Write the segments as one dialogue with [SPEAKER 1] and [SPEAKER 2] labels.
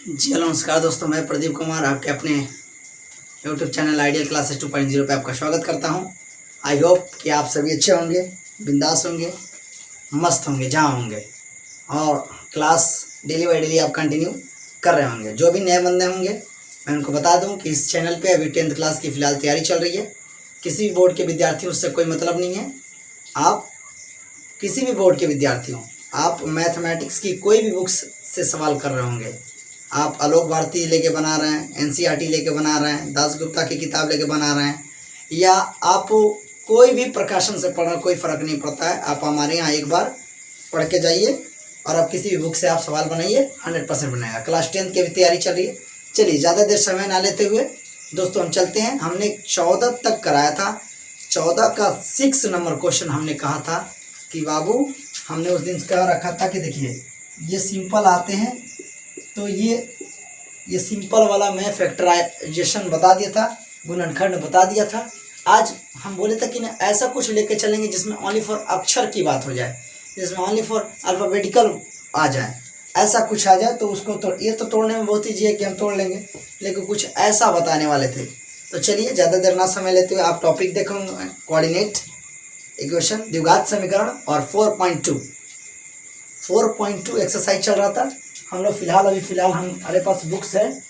[SPEAKER 1] जी hello नमस्कार दोस्तों, मैं प्रदीप कुमार आपके अपने यूट्यूब चैनल आइडियल क्लासेस 2.0 पे आपका स्वागत करता हूं। आई होप कि आप सभी अच्छे होंगे, बिंदास होंगे, मस्त होंगे जहां होंगे, और क्लास डेली बाई डेली आप कंटिन्यू कर रहे होंगे। जो भी नए बंदे होंगे मैं उनको बता दूं कि इस चैनल पे अभी 10th क्लास की फ़िलहाल तैयारी चल रही है। किसी भी बोर्ड के विद्यार्थियों से कोई मतलब नहीं है। आप किसी भी बोर्ड के विद्यार्थी हों, आप मैथमेटिक्स की कोई भी बुक्स से सवाल कर रहे होंगे, आप आलोक भारती लेके बना रहे हैं, एनसीईआरटी लेके बना रहे हैं, दासगुप्ता की किताब लेके बना रहे हैं, या आप कोई भी प्रकाशन से पढ़ रहे हैं, कोई फ़र्क नहीं पड़ता है। आप हमारे यहाँ एक बार पढ़ के जाइए और आप किसी भी बुक से आप सवाल बनाइए, 100% बनाएगा। क्लास 10th की भी तैयारी चल रही है। चलिए ज़्यादा देर समय ना लेते हुए दोस्तों हम चलते हैं। हमने 14 तक कराया था। 14 का 6 नंबर क्वेश्चन हमने कहा था कि बाबू, हमने उस दिन कह रखा था कि देखिए ये सिंपल आते हैं, तो ये सिंपल वाला मैं फैक्टराइजेशन बता दिया था, गुणनखंड बता दिया था। आज हम बोले थे कि ना ऐसा कुछ लेके चलेंगे जिसमें ओनली फॉर अक्षर की बात हो जाए, जिसमें ओनली फॉर अल्फ़ाबेटिकल आ जाए, ऐसा कुछ आ जाए। तो उसको तो ये तो तोड़ने में बहुत ईजी है कि हम तोड़ लेंगे, लेकिन कुछ ऐसा बताने वाले थे। तो चलिए ज़्यादा देर ना समय लेते हुए आप टॉपिक देखो, कोऑर्डिनेट इक्वेशन, द्विघात समीकरण और 4.2 एक्सरसाइज चल रहा था हम लोग। फिलहाल हमारे पास बुक्स है।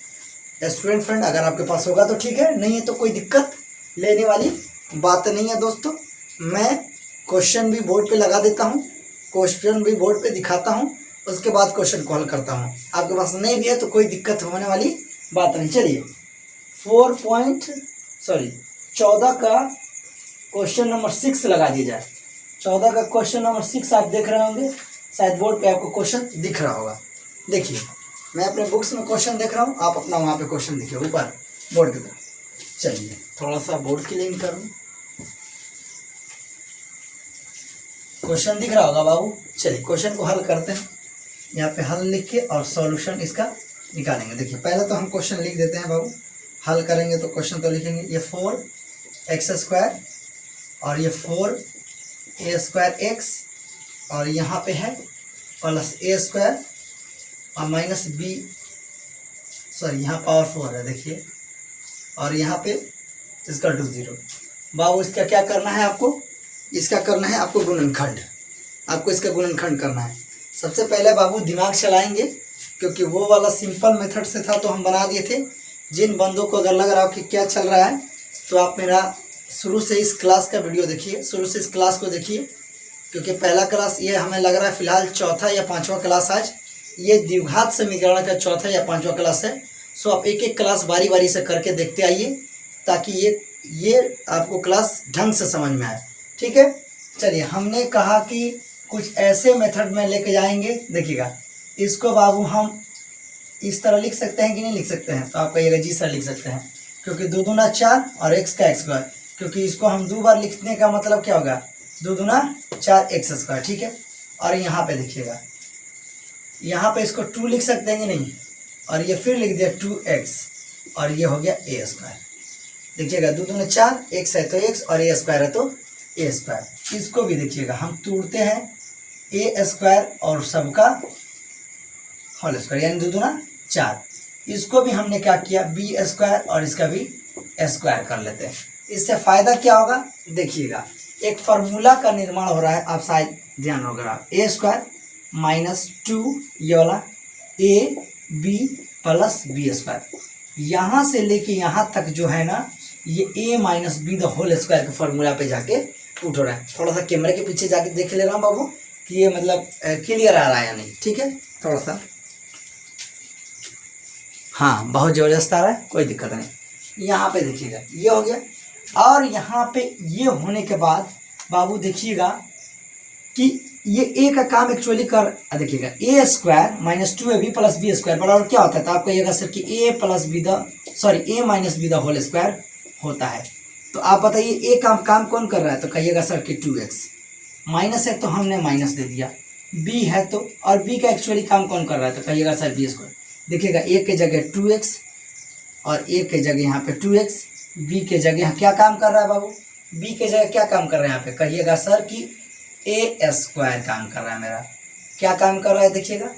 [SPEAKER 1] स्टूडेंट फ्रेंड, अगर आपके पास होगा तो ठीक है, नहीं है तो कोई दिक्कत लेने वाली बात नहीं है। दोस्तों मैं क्वेश्चन भी बोर्ड पे लगा देता हूँ, क्वेश्चन भी बोर्ड पे दिखाता हूँ, उसके बाद क्वेश्चन को हल करता हूँ। आपके पास नहीं भी है तो कोई दिक्कत होने वाली बात नहीं। चलिए 14 का क्वेश्चन नंबर 6 लगा दिया जाए। 14 का क्वेश्चन नंबर 6 आप देख रहे होंगे, शायद बोर्ड पे आपको क्वेश्चन दिख रहा होगा। देखिए मैं अपने बुक्स में क्वेश्चन देख रहा हूँ, आप अपना वहाँ पे क्वेश्चन देखिए ऊपर बोर्ड की तरफ। चलिए थोड़ा सा बोर्ड की लाइन करूँ, क्वेश्चन दिख रहा होगा बाबू। चलिए क्वेश्चन को हल करते हैं। यहाँ पे हल लिख के और सॉल्यूशन इसका निकालेंगे। देखिए पहले तो हम क्वेश्चन लिख देते हैं बाबू, हल करेंगे तो क्वेश्चन तो लिखेंगे। ये 4x² और ये 4a² x, और यहाँ पे है प्लस a² और माइनस b, सॉरी यहाँ पावर 4 है देखिए, और यहाँ पे इसका 0। बाबू इसका क्या करना है आपको, इसका करना है आपको गुणनखंड, आपको इसका गुणनखंड करना है। सबसे पहले बाबू दिमाग चलाएंगे, क्योंकि वो वाला सिंपल मेथड से था तो हम बना दिए थे। जिन बंदों को अगर लग रहा हो कि क्या चल रहा है, तो आप मेरा शुरू से इस क्लास का वीडियो देखिए, शुरू से इस क्लास को देखिए, क्योंकि पहला क्लास ये हमें लग रहा है फ़िलहाल चौथा या पाँचवा क्लास आज, ये द्विघात समीकरण का चौथा या पाँचवा क्लास है। सो आप एक एक क्लास बारी बारी से करके देखते आइए, ताकि ये आपको क्लास ढंग से समझ में आए, ठीक है। चलिए हमने कहा कि कुछ ऐसे मेथड में लेके जाएंगे। देखिएगा इसको बाबू हम इस तरह लिख सकते हैं कि नहीं लिख सकते हैं, तो आप कहिएगा जी सर लिख सकते हैं, क्योंकि 2 दूना 4 और x का x², क्योंकि इसको हम 2 बार लिखने का मतलब क्या होगा, 2 दूना 4x², ठीक है। और यहाँ पे देखिएगा, यहाँ पे इसको 2 लिख सकते हैं कि नहीं, और ये फिर लिख दिया 2x, और ये हो गया a²। देखिएगा 2 दूना 4, x है तो x और a² है तो a²। इसको भी देखिएगा हम तोड़ते हैं, a² और सबका होल स्क्वायर, यानी 2 दूना 4। इसको भी हमने क्या किया, b² और इसका भी स्क्वायर कर लेते हैं। इससे फ़ायदा क्या होगा, देखिएगा एक फार्मूला का निर्माण हो रहा है, आप शायद ध्यान होगा, a² माइनस 2 ये वाला ab प्लस b²। यहाँ से लेके यहाँ तक जो है ना, ये a minus B the whole square के फार्मूला पे जाके पुट हो रहा है। थोड़ा सा कैमरे के पीछे जाके देख ले रहा हूँ बाबू कि ये मतलब क्लियर आ रहा है या नहीं, ठीक है। थोड़ा सा, हाँ बहुत ज़बरदस्त आ रहा है, कोई दिक्कत नहीं। यहाँ पे देखिएगा ये हो गया, और यहाँ पे ये होने के बाद बाबू देखिएगा कि ये a का काम एक्चुअली कर, देखिएगा a² minus 2ab plus b² बराबर क्या होता है, तो आप कहिएगा सर कि a minus B the whole square होता है। तो आप बताइए a काम कौन कर रहा है, तो कहिएगा सर कि 2x, माइनस है तो हमने माइनस दे दिया, b है तो, और b का एक्चुअली काम कौन कर रहा है, तो कहिएगा सर b²। देखिएगा a के जगह 2x और a के जगह यहाँ पे 2x, b के जगह क्या काम कर रहा है बाबू, b के जगह क्या काम कर रहा है यहाँ पे, कहिएगा सर कि a² काम कर रहा है मेरा। क्या काम कर रहा है, देखिएगा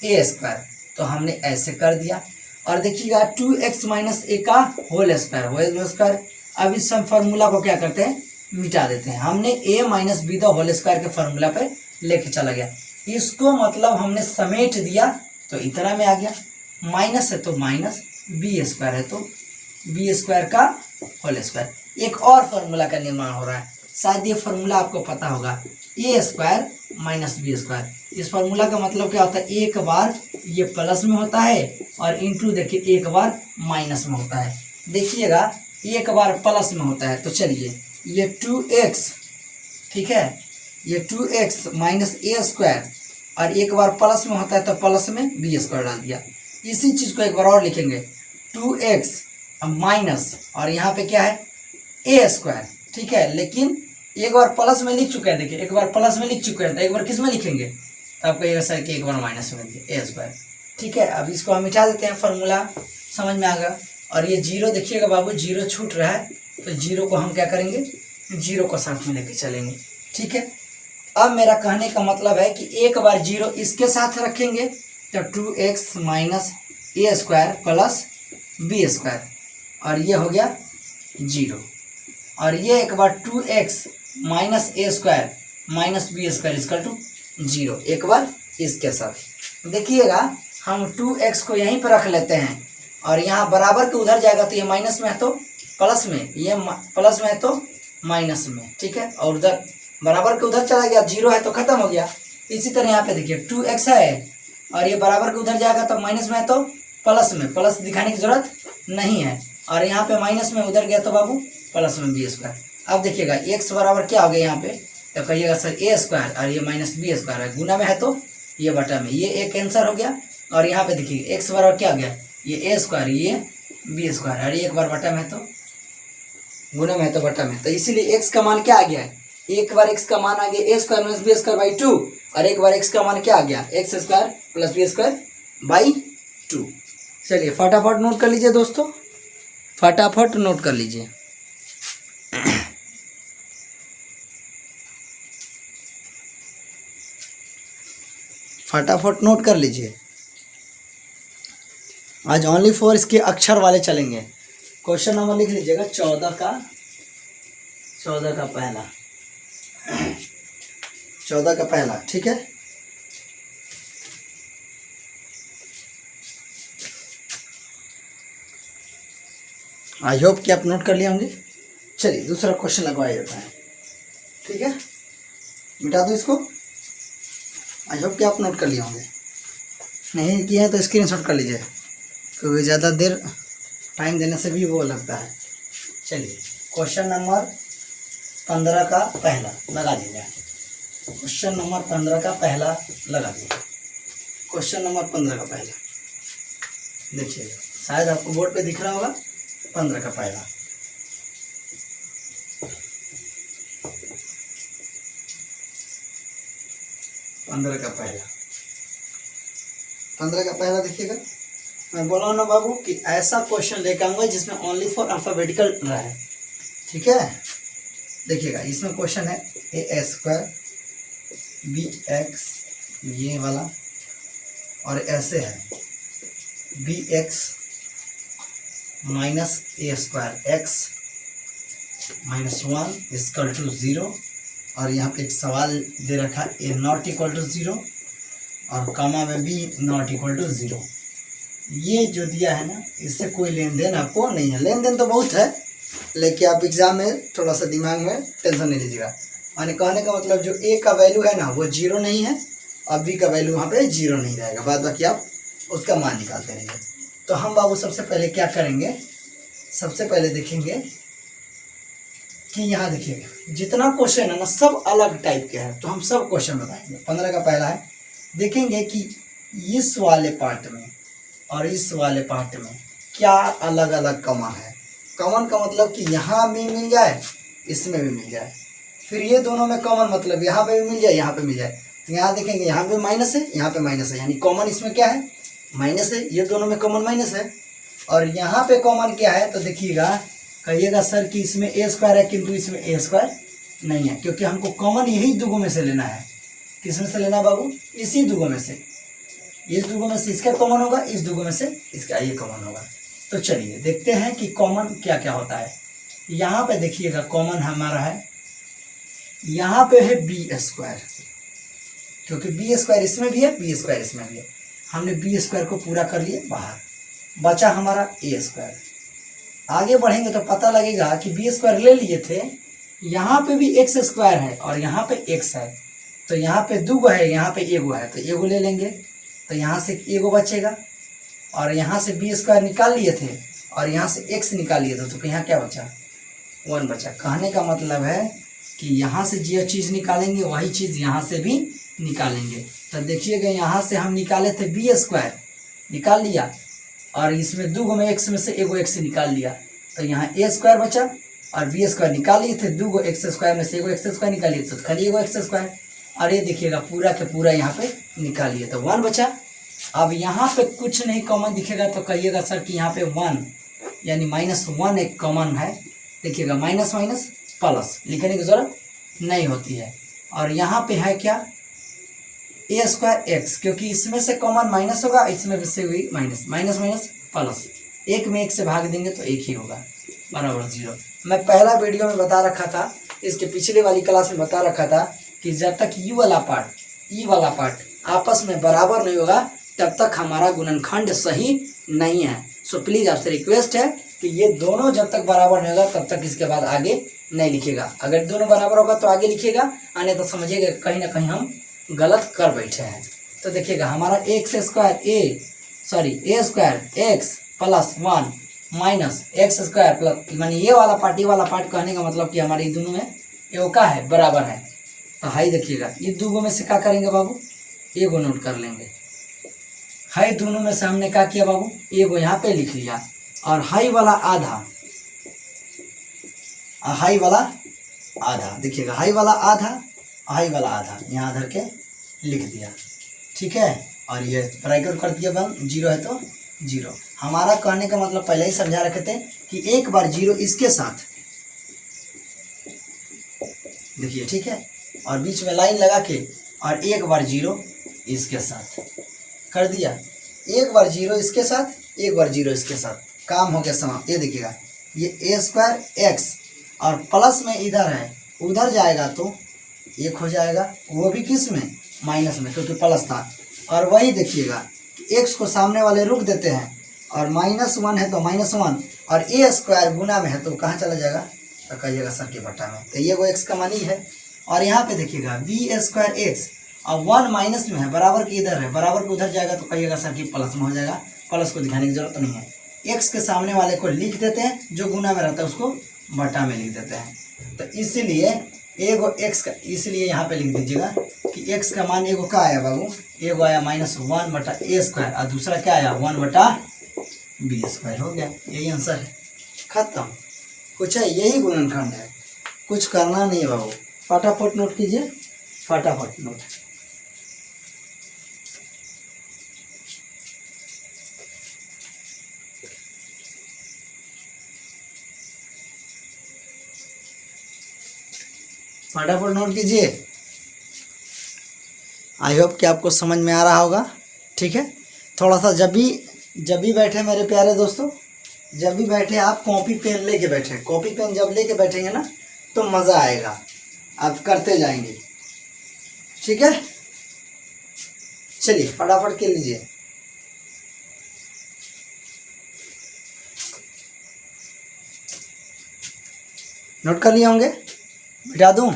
[SPEAKER 1] a²। तो हमने ऐसे कर दिया। और देखिएगा 2x माइनस ए का होल स्क्वायर। अब इस फॉर्मूला को क्या करते हैं, मिटा देते हैं। हमने a minus B the whole square के फॉर्मूला पे लेके चला गया, इसको मतलब हमने समेट दिया तो इतना में आ गया। माइनस है तो माइनस, बी स्क्वायर है तो बी स्क्वायर का होल स्क्वायर। एक और फॉर्मूला का निर्माण हो रहा है, शायद ये फॉर्मूला आपको पता होगा, ए स्क्वायर माइनस बी स्क्वायर। इस फॉर्मूला का मतलब क्या होता है, एक बार ये प्लस में होता है और इंटू देखिए एक बार माइनस में होता है। देखिएगा एक बार प्लस में होता है तो चलिए ये 2x, ठीक है, ये 2x माइनस ए स्क्वायर, और एक बार प्लस में होता है तो प्लस में बी स्क्वायर डाल दिया। इसी चीज़ को एक बार और लिखेंगे 2x माइनस, और यहाँ पे क्या है ए स्क्वायर, ठीक है, लेकिन एक बार प्लस में लिख चुके हैं। देखिए एक बार प्लस में लिख चुके हैं तो एक बार किस में लिखेंगे, तो आपको ये सर कि एक बार माइनस में लिखिए ए स्क्वायर, ठीक है। अब इसको हम मिटा देते हैं, फॉर्मूला समझ में आ गया। और ये जीरो देखिएगा बाबू, जीरो छूट रहा है तो जीरो को हम क्या करेंगे, जीरो को साथ में लेके चलेंगे, ठीक है। अब मेरा कहने का मतलब है कि एक बार जीरो इसके साथ रखेंगे तो 2x minus A square plus B square, और ये हो गया जीरो। और ये एक बार 2x minus A square minus B square equal to zero, एक बार इसके साथ। देखिएगा हम 2x को यहीं पर रख लेते हैं, और यहाँ बराबर के उधर जाएगा तो ये माइनस में है तो प्लस में, ये प्लस में है तो माइनस में, ठीक है। और उधर बराबर के उधर चला गया, जीरो है तो खत्म हो गया। इसी तरह यहाँ पे देखिए 2x है और ये बराबर के उधर जाएगा तो माइनस में है तो प्लस में, प्लस दिखाने की जरूरत नहीं है। और यहाँ पे माइनस में उधर गया तो बाबू प्लस में बी स्क्वायर। अब देखिएगा x बराबर क्या हो गया यहाँ पे, तो कहिएगा सर ए स्क्वायर और ये माइनस बी स्क्वायर है, गुना में है तो ये बटा में, ये एक आंसर हो गया। और यहाँ पे देखिए x बराबर क्या हो गया, ये ए स्क्वायर ये बी स्क्वायर, और ये एक बार बटा में है तो गुना में है तो बटा में, तो इसीलिए x का मान क्या आ गया है, एक बार x का मान आ गया a square minus B square by 2, और एक बार x का मान क्या आ गया x square plus B square by 2। चलिए फटाफट नोट कर लीजिए दोस्तों, फटाफट नोट कर लीजिए। फटाफट नोट कर लीजिए। आज ओनली फॉर इसके अक्षर वाले चलेंगे। क्वेश्चन नंबर लिख लीजिएगा 14 का पहला, 14 का पहला, ठीक है। आई होप कि आप नोट कर लिए होंगे। चलिए दूसरा क्वेश्चन लगवाया जाता है, ठीक है, मिटा दो इसको। आई होप कि आप नोट कर लिए होंगे, नहीं किए हैं तो स्क्रीनशॉट कर लीजिए, क्योंकि ज़्यादा देर टाइम देने से भी वो लगता है। चलिए क्वेश्चन नंबर 15 का पहला लगा दीजिए, क्वेश्चन नंबर 15 का पहला लगा दीजिए। क्वेश्चन नंबर 15 का पहला देखिए, शायद आपको बोर्ड पे दिख रहा होगा, 15 का पहला। पंद्रह का पहला देखिएगा। मैं बोला हूँ ना बाबू कि ऐसा क्वेश्चन लेकर आऊंगा जिसमें ओनली फॉर अल्फाबेटिकल रहा है, ठीक है। देखिएगा इसमें क्वेश्चन है ए स्क्वायर बी एक्स, ये वाला, और ऐसे है B x minus A square x minus 1 equal to 0, और यहाँ पे एक सवाल दे रखा ए नॉट इक्वल टू 0, और कामा में भी नॉट इक्वल टू 0। ये जो दिया है ना, इससे कोई लेन देन आपको नहीं है। लेन देन तो बहुत है, लेकिन आप एग्जाम में थोड़ा सा दिमाग में टेंशन नहीं लीजिएगा। माने कहने का मतलब जो ए का वैल्यू है ना वो 0 नहीं है, और बी का वैल्यू वहाँ पे 0 नहीं रहेगा, बाद बाकी आप उसका मान निकालते रहिए। तो हम बाबू सबसे पहले क्या करेंगे, सबसे पहले देखेंगे कि यहाँ देखिएगा जितना क्वेश्चन है ना सब अलग टाइप के हैं, तो हम सब क्वेश्चन बताएंगे। 15 का पहला है, देखेंगे कि इस वाले पार्ट में और इस वाले पार्ट में क्या अलग अलग कॉमन है। कॉमन का मतलब कि यहाँ भी मिल जाए, इसमें भी मिल जाए, फिर ये दोनों में कॉमन मतलब यहाँ पे भी मिल जाए, यहाँ पे मिल जाए। तो यहाँ देखेंगे यहाँ पे माइनस है, यहाँ पे माइनस है, यानी कॉमन इसमें क्या है, माइनस है। ये दोनों में कॉमन माइनस है, और यहाँ पे कॉमन क्या है, तो देखिएगा, कहिएगा सर कि इसमें ए स्क्वायर है किंतु इसमें ए स्क्वायर नहीं है, क्योंकि हमको कॉमन यही दुगो में से लेना है। किस में से लेना है बाबू, इसी दुगो में से। इस दुगो में से इसका कॉमन होगा, इस दुगो में से इसका ये कॉमन होगा। तो चलिए देखते हैं कि कॉमन क्या क्या होता है। यहाँ पे देखिएगा कॉमन हमारा है, यहाँ पे है बी स्क्वायर, क्योंकि बी स्क्वायर इसमें भी है, बी स्क्वायर इसमें भी है। हमने बी स्क्वायर को पूरा कर लिया बाहर, बचा हमारा ए स्क्वायर। आगे बढ़ेंगे तो पता लगेगा कि बी स्क्वायर ले लिए थे, यहाँ पे भी एक्स स्क्वायर है और यहाँ पे एक्स है, तो यहाँ पे दो है, यहाँ पे एगो है, तो एगो ले लेंगे, तो यहाँ से एगो बचेगा। और यहाँ से बी स्क्वायर निकाल लिए थे और यहाँ से एक्स निकाल लिए थे, तो यहाँ क्या बचा, 1 बचा। कहने का मतलब है कि यहाँ से जो चीज़ निकालेंगे वही चीज़ यहाँ से भी निकालेंगे। तो देखिएगा यहाँ से हम निकाले थे बी स्क्वायर, निकाल लिया, और इसमें दो में एक्स में से एगो एक्स निकाल लिया, तो यहाँ ए स्क्वायर बचा। और बी स्क्वायर निकाल लिए थे, दो एक्स स्क्वायर में से एगो एक्स स्क्वायर निकाल लिए, तो खाली एगो एक्स स्क्वायर। और ये देखिएगा पूरा के पूरा यहाँ पे निकाल लिए, तो 1 बचा। अब यहाँ पे कुछ नहीं कॉमन दिखेगा तो कहिएगा सर कि यहाँ पे 1 यानी -1 एक कॉमन है। देखिएगा माइनस माइनस प्लस लिखने की जरूरत नहीं होती है। और यहाँ पे है क्या, ए स्क्वायर एक्स, क्योंकि इसमें से कॉमन माइनस होगा, इसमें से हुई माइनस, माइनस माइनस प्लस, एक में एक से भाग देंगे तो एक ही होगा, बराबर 0। मैं पहला वीडियो में बता रखा था, इसके पिछले वाली क्लास में बता रखा था कि जब तक यू वाला पार्ट ई वाला पार्ट आपस में बराबर नहीं होगा तब तक हमारा गुणनखंड सही नहीं है। सो प्लीज़ आपसे रिक्वेस्ट है कि ये दोनों जब तक बराबर नहीं होगा तब तक इसके बाद आगे नहीं लिखिएगा। अगर दोनों बराबर होगा तो आगे लिखिएगा, अन्य तो समझिएगा कहीं ना कहीं हम गलत कर बैठे हैं। तो देखिएगा हमारा a square x plus 1 minus x square plus, मानी ये वाला पार्ट कहने का मतलब कि हमारे दोनों में एगो का है, बराबर है। तो हाई देखिएगा ये दोनों में से क्या करेंगे बाबू, एगो नोट कर लेंगे। हाई दोनों में से हमने क्या किया बाबू, एगो यहाँ पे लिख लिया, और हाई वाला आधा, हाई वाला आधा, देखिएगा हाई वाला आधा, हाई वाला आधा यहाँ धर के लिख दिया, ठीक है। और ये ब्रैकेट कर दिया बंद, 0 है तो 0। हमारा कहने का मतलब पहले ही समझा रखे थे कि एक बार 0 इसके साथ, देखिए ठीक है, और बीच में लाइन लगा के, और एक बार 0 इसके साथ कर दिया, एक बार 0 इसके साथ, एक बार 0 इसके साथ, काम हो गया समाप्त। ये देखिएगा ये ए स्क्वायर एक्स, और प्लस में इधर है, उधर जाएगा तो 1 हो जाएगा, वो भी किस में, माइनस में, क्योंकि प्लस था। और वही देखिएगा कि एक्स को सामने वाले रुक देते हैं, और -1 है तो -1, और ए स्क्वायर गुना में है तो कहाँ चला जाएगा, तो कहिएगा सर के बटा में, तो ये वो एक्स का मान ही है। और यहाँ पे देखिएगा बी स्क्वायर एक्स, और 1 माइनस में है, बराबर के इधर है, बराबर के उधर जाएगा तो कहिएगा सर कि प्लस में हो जाएगा, प्लस को दिखाने की जरूरत नहीं है। एक्स के सामने वाले को लिख देते हैं, जो गुना में रहता है उसको बटा में लिख देते हैं। तो इसीलिए एगो एक्स का, इसलिए यहाँ पे लिख दीजिएगा कि एक्स का मान एगो का आया बाबू, एगो आया -1 बटा ए स्क्वायर, और दूसरा क्या आया 1 बटा बी स्क्वायर, हो गया। यही आंसर है, खत्म। कुछ है, यही गुणनखंड है, कुछ करना नहीं है बाबू। फटाफट नोट कीजिए, फटाफट नोट। फटाफट नोट कीजिए। आई होप कि आपको समझ में आ रहा होगा, ठीक है। थोड़ा सा जब भी बैठे मेरे प्यारे दोस्तों, जब भी बैठे आप कॉपी पेन लेके बैठे, कॉपी पेन जब लेके बैठेंगे ना तो मज़ा आएगा, आप करते जाएंगे, ठीक है। चलिए फटाफट के लीजिए। नोट कर लिए होंगे, मिटा दूं।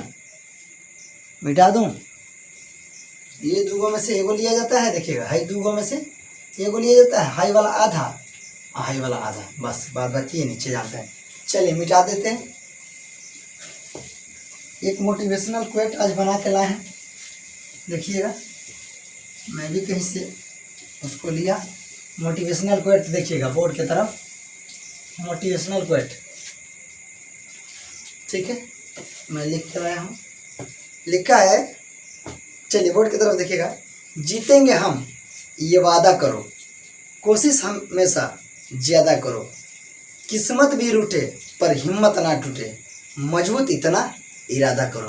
[SPEAKER 1] ये दूगों में से एगो लिया जाता है, देखिएगा हाई दूगों में से एगो लिया जाता है, हाई वाला आधा, हाई वाला आधा, बस बात बाकी ये नीचे जाता है। चलिए मिटा देते हैं। एक मोटिवेशनल क्वेट आज बना के लाए हैं, देखिएगा, मैं भी कहीं से उसको लिया। मोटिवेशनल क्वेट देखिएगा बोर्ड की तरफ, मोटिवेशनल क्वेट, ठीक है, मैं लिख के लाया हूँ, लिखा है। चलिए बोर्ड की तरफ देखिएगा। जीतेंगे हम ये वादा करो, कोशिश हमेशा ज़्यादा करो, किस्मत भी रूठे पर हिम्मत ना टूटे, मजबूत इतना इरादा करो।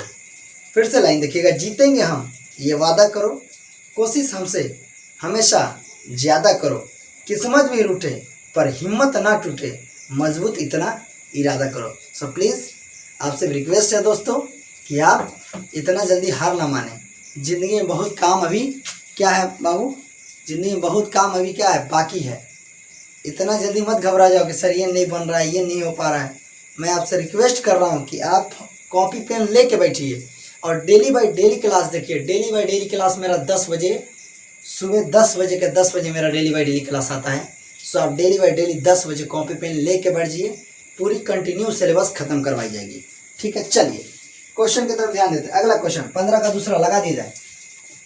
[SPEAKER 1] फिर से लाइन देखिएगा, जीतेंगे हम ये वादा करो, कोशिश हमसे हमेशा ज़्यादा करो, किस्मत भी रूठे पर हिम्मत ना टूटे, मजबूत इतना इरादा करो। सो प्लीज़ आपसे रिक्वेस्ट है दोस्तों कि आप इतना जल्दी हार ना माने। ज़िंदगी में बहुत काम अभी क्या है बाबू, ज़िंदगी में बहुत काम अभी क्या है बाकी है। इतना जल्दी मत घबरा जाओ कि सर ये नहीं बन रहा है, ये नहीं हो पा रहा है। मैं आपसे रिक्वेस्ट कर रहा हूँ कि आप कॉपी पेन लेके बैठिए और डेली बाई डेली क्लास देखिए। डेली बाई डेली क्लास मेरा 10 बजे, सुबह 10 बजे के 10 बजे मेरा डेली बाई डेली क्लास आता है। सो आप डेली बाई डेली 10 बजे कॉपी पेन लेके बैठ जाइए, पूरी कंटिन्यू सिलेबस खत्म करवाई जाएगी। ठीक है, चलिए क्वेश्चन की तरफ ध्यान देते हैं। अगला क्वेश्चन 15 का दूसरा लगा दिया जाए।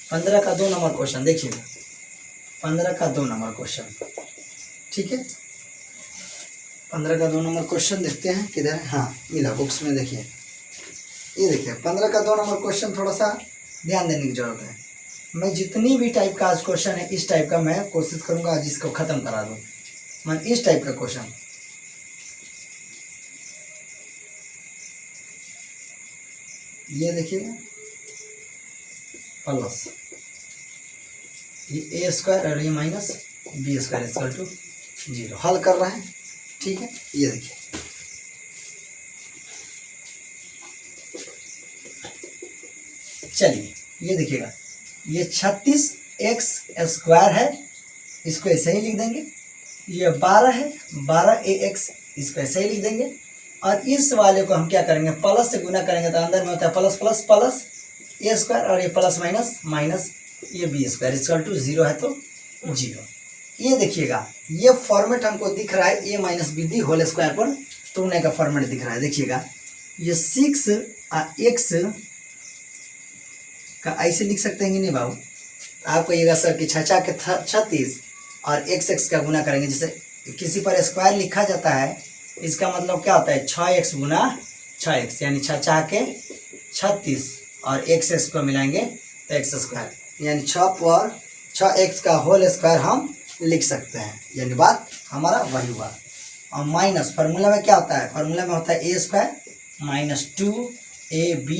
[SPEAKER 1] 15 का 2 नंबर क्वेश्चन देखिएगा, 15 का 2 नंबर क्वेश्चन। ठीक है, 15 का 2 नंबर क्वेश्चन देखते हैं किधर है। हाँ मिला, बुक्स में देखिए, ये देखिए 15 का 2 नंबर क्वेश्चन। थोड़ा सा ध्यान देने की जरूरत है। मैं जितनी भी टाइप का आज क्वेश्चन है इस टाइप का मैं कोशिश करूंगा आज इसको खत्म करा दूं। मैं इस टाइप का क्वेश्चन, ये देखिएगा प्लस ये a स्क्वायर और ये minus B square equal to 0 हल कर रहा है। ठीक है, ये देखिए चलिए ये देखिएगा, ये 36x स्क्वायर है, इसको ऐसे ही लिख देंगे। ये 12 है, 12ax, इसको ऐसे ही लिख देंगे। और इस वाले को हम क्या करेंगे, प्लस से गुना करेंगे तो अंदर में होता है प्लस प्लस प्लस ए स्क्वायर, और ये प्लस माइनस माइनस ये बी स्क्वायर इक्वल टू 0 है तो 0। ये देखिएगा ये फॉर्मेट हमको दिख रहा है, a minus b the whole square पर तुमने का फॉर्मेट दिख रहा है। देखिएगा ये 6x का ऐसे लिख सकते हैं कि नहीं बाबू, आप कहिएगा सर कि 6 के 36 और x का गुना करेंगे। जैसे किसी पर स्क्वायर लिखा जाता है, इसका मतलब क्या होता है 6x गुना 6x, यानी 6 के 36 और x को मिलाएंगे तो x स्क्वायर, यानी 6 पर 6x का होल स्क्वायर हम लिख सकते हैं। यानी बात हमारा वही हुआ। और माइनस फार्मूला में क्या होता है, फार्मूला में होता है a square minus 2ab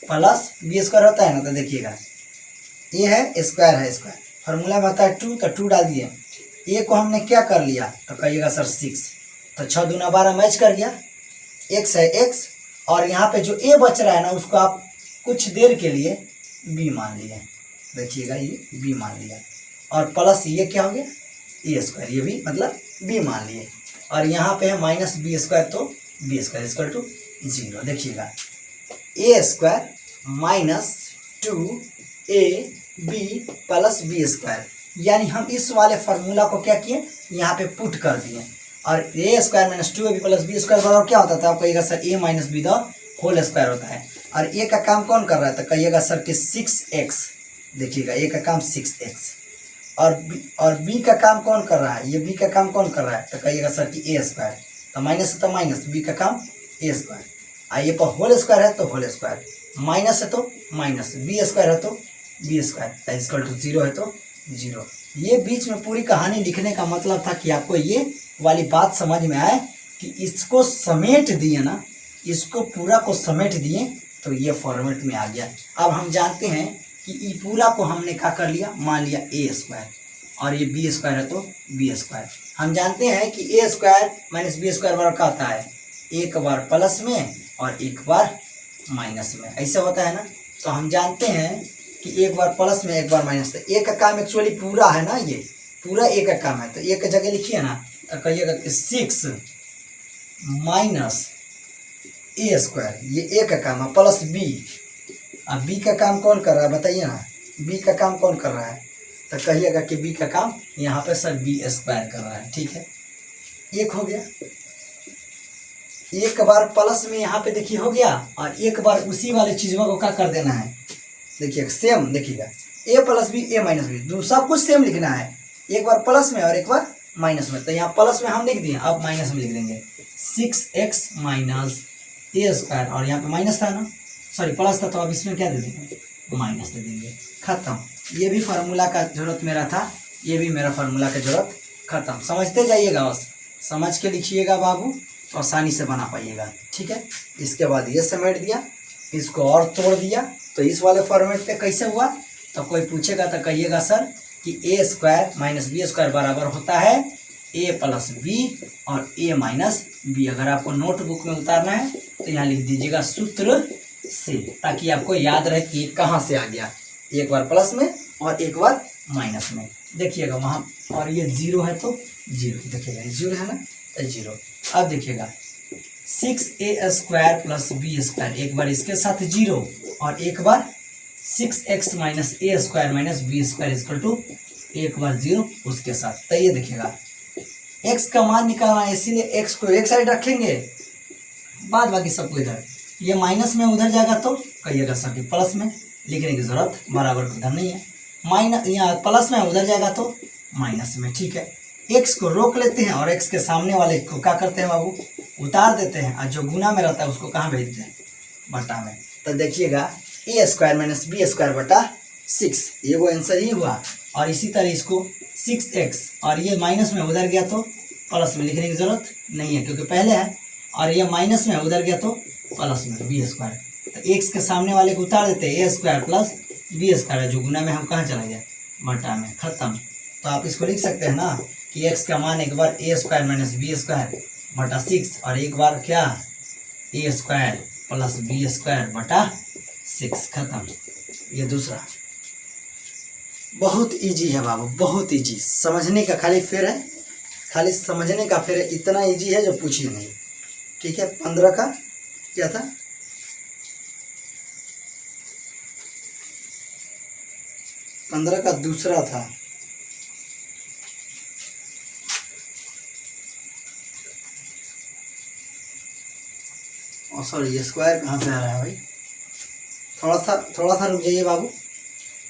[SPEAKER 1] plus B square होता है ना। तो देखिएगा ये है स्क्वायर है, स्क्वायर फार्मूला में होता है 2, तो 2 डाल दिए। ए को हमने क्या कर लिया तो कहिएगा सर 6, तो 6 दूना 12 मैच कर गया। x है x, और यहाँ पे जो a बच रहा है ना उसको आप कुछ देर के लिए b मान लिए। देखिएगा ये b मान लिया, और प्लस ये क्या हो गया ए स्क्वायर, ये भी मतलब b मान लिए। और यहाँ पे है माइनस बी स्क्वायर, तो बी स्क्वायर इक्वल टू 0। देखिएगा a square minus 2ab plus B square, यानी हम इस वाले फार्मूला को क्या किए यहाँ पे पुट कर दिए। और a square minus 2ab plus B square बराबर क्या होता था, आप कहिएगा sir a minus B the whole square होता है। और ए का काम कौन कर रहा है तो कहिएगा सर कि 6x। देखिएगा ए का काम 6x, और बी का काम कौन कर रहा है, ये बी का काम कौन कर रहा है तो कहिएगा सर कि ए स्क्वायर। तो माइनस है तो माइनस, बी का काम ए स्क्वायर, और ये पर होल स्क्वायर है तो होल स्क्वायर, माइनस है तो माइनस, बी स्क्वायर है तो बी स्क्वायर इक्वल टू 0 है तो 0। ये बीच में पूरी कहानी लिखने का मतलब था कि आपको ये वाली बात समझ में आए कि इसको समेट दिए ना, इसको पूरा को समेट दिए तो ये फॉर्मेट में आ गया। अब हम जानते हैं कि ये पूरा को हमने क्या कर लिया, मान लिया ए स्क्वायर, और ये बी स्क्वायर है तो बी स्क्वायर। हम जानते हैं कि ए स्क्वायर माइनस बी स्क्वायर बराबर क्या होता है, एक बार प्लस में और एक बार माइनस में, ऐसे होता है ना। तो हम जानते हैं कि एक बार प्लस में एक बार माइनस, तो ए का काम एक्चुअली पूरा है ना, ये पूरा ए का काम है। तो ए का जगह लिखिए ना तो कहिएगा कि 6 माइनस ए स्क्वायर, ये ए का काम है, प्लस बी। अब बी का काम कौन कर रहा है बताइए ना, बी का काम कौन कर रहा है तो कहिएगा कि बी का काम यहाँ पे सर बी स्क्वायर कर रहा है। ठीक है, एक हो गया, एक बार प्लस में यहाँ पे देखिए हो गया, और एक बार उसी वाले चीज़ों को क्या कर देना है, देखिए सेम। देखिएगा ए प्लस बी ए माइनस बी, सब कुछ सेम लिखना है, एक बार प्लस में और एक बार माइनस में। तो यहाँ प्लस में हम लिख दिए, अब माइनस में लिख देंगे 6x माइनस ए स्क्वायर, और यहाँ पे माइनस था ना, सॉरी प्लस था, तो अब इसमें क्या दे देंगे माइनस दे देंगे, खत्म। ये भी फार्मूला का जरूरत मेरा था, ये भी मेरा फार्मूला का जरूरत खत्म। समझते जाइएगा, बस समझ के लिखिएगा बाबू तो आसानी से बना पाइएगा। ठीक है, इसके बाद ये समेट दिया, इसको और तोड़ दिया, तो इस वाले फॉर्मेट पे कैसे हुआ तो कोई पूछेगा तो कहिएगा सर कि कि ए स्क्वायर माइनस बी स्क्वायर बराबर होता है ए प्लस बी और ए माइनस बी। अगर आपको नोटबुक में उतारना है तो यहाँ लिख दीजिएगा सूत्र से, ताकि आपको याद रहे कि कहाँ से आ गया, एक बार प्लस में और एक बार माइनस में। देखिएगा वहाँ, और ये जीरो है तो जीरो, देखिएगा ये जीरो है ना तो जीरो। अब देखिएगा 6a square plus B square, एक बार इसके साथ जीरो और एक बार 6x minus A square minus B square equal to एक बार जीरो उसके साथ। तो ये देखिएगा x का मान निकालना है, इसीलिए x को एक साइड रखेंगे, बाद बाकी सबको इधर। ये माइनस में उधर जाएगा तो कहिएगा सर कि प्लस में, लिखने की जरूरत बराबर उधर नहीं है। माइनस यहाँ प्लस में उधर जाएगा तो माइनस में, ठीक है। x को रोक लेते हैं और x के सामने वाले को क्या करते हैं बाबू, उतार देते हैं, और जो गुना में रहता है उसको कहाँ भेजते हैं, बटा में। तो देखिएगा a square minus B square बटा 6, ये वो आंसर ही हुआ। और इसी तरह इसको 6x, और ये माइनस में उधर गया तो प्लस में, लिखने की जरूरत नहीं है क्योंकि पहले है, और ये माइनस में उधर गया तो प्लस में बी स्क्वायर। तो x के सामने वाले को उतार देते हैं, ए स्क्वायर प्लस बी स्क्वायर, जो गुना में हम कहाँ चला गया, बटा में, खत्म। तो आप इसको लिख सकते हैं ना कि x का मान एक बार ए स्क्वायर माइनस बी स्क्वायर बटा 6 और एक बार क्या ए स्क्वायर प्लस बी स्क्वायर बटा 6, खत्म। ये दूसरा बहुत इजी है बाबू, बहुत इजी, समझने का खाली फेर है, खाली समझने का फेर है, इतना इजी है जो पूछिए नहीं, ठीक है। 15 का क्या था, 15 का दूसरा था, और सॉरी ये स्क्वायर कहाँ से आ रहा है भाई, थोड़ा सा रुक जाइए बाबू,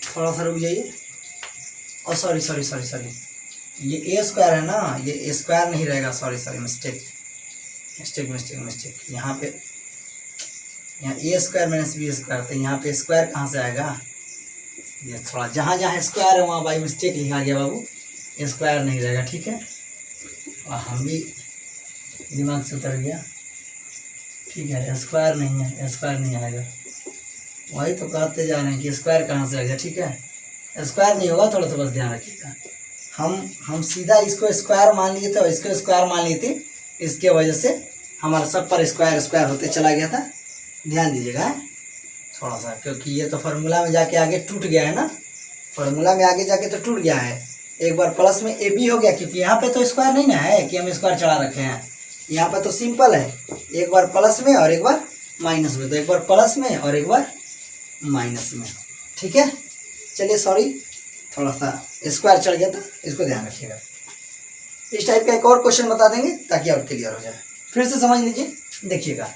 [SPEAKER 1] थोड़ा सा रुक जाइए। और सॉरी ये ए स्क्वायर है ना, ये ए स्क्वायर नहीं रहेगा, सॉरी मिस्टेक, यहाँ पे यहाँ ए स्क्वायर माइनस बी स्क्वायर, तो यहाँ पे स्क्वायर कहाँ से आएगा, ये थोड़ा जहाँ स्क्वायर है वहाँ भाई मिस्टेक लिखा गया बाबू, स्क्वायर नहीं रहेगा, ठीक है। और हम भी दिमाग से उतर गया, ठीक है, स्क्वायर नहीं आएगा, वही तो कहते जा रहे हैं कि स्क्वायर कहाँ से आ गया, ठीक है, स्क्वायर नहीं होगा, थोड़ा सा बस ध्यान रखिएगा। हम सीधा इसको स्क्वायर मान लिए थे और इसको स्क्वायर मान लिए थे, इसके वजह से हमारा सब पर स्क्वायर होते चला गया था, ध्यान दीजिएगा थोड़ा सा, क्योंकि ये तो फार्मूला में जाके आगे टूट गया है ना, फार्मूला में आगे जाके तो टूट गया है। एक बार प्लस में ए बी हो गया, क्योंकि यहाँ पे तो स्क्वायर नहीं ना है कि हम स्क्वायर चढ़ा रखे हैं, यहाँ पे तो सिंपल है, एक बार प्लस में और एक बार माइनस में, तो एक बार प्लस में और एक बार माइनस में, ठीक है। चलिए सॉरी, थोड़ा सा स्क्वायर चढ़ गया था, इसको ध्यान रखिएगा। इस टाइप का एक और क्वेश्चन बता देंगे ताकि और क्लियर हो जाए, फिर से समझ लीजिए। देखिएगा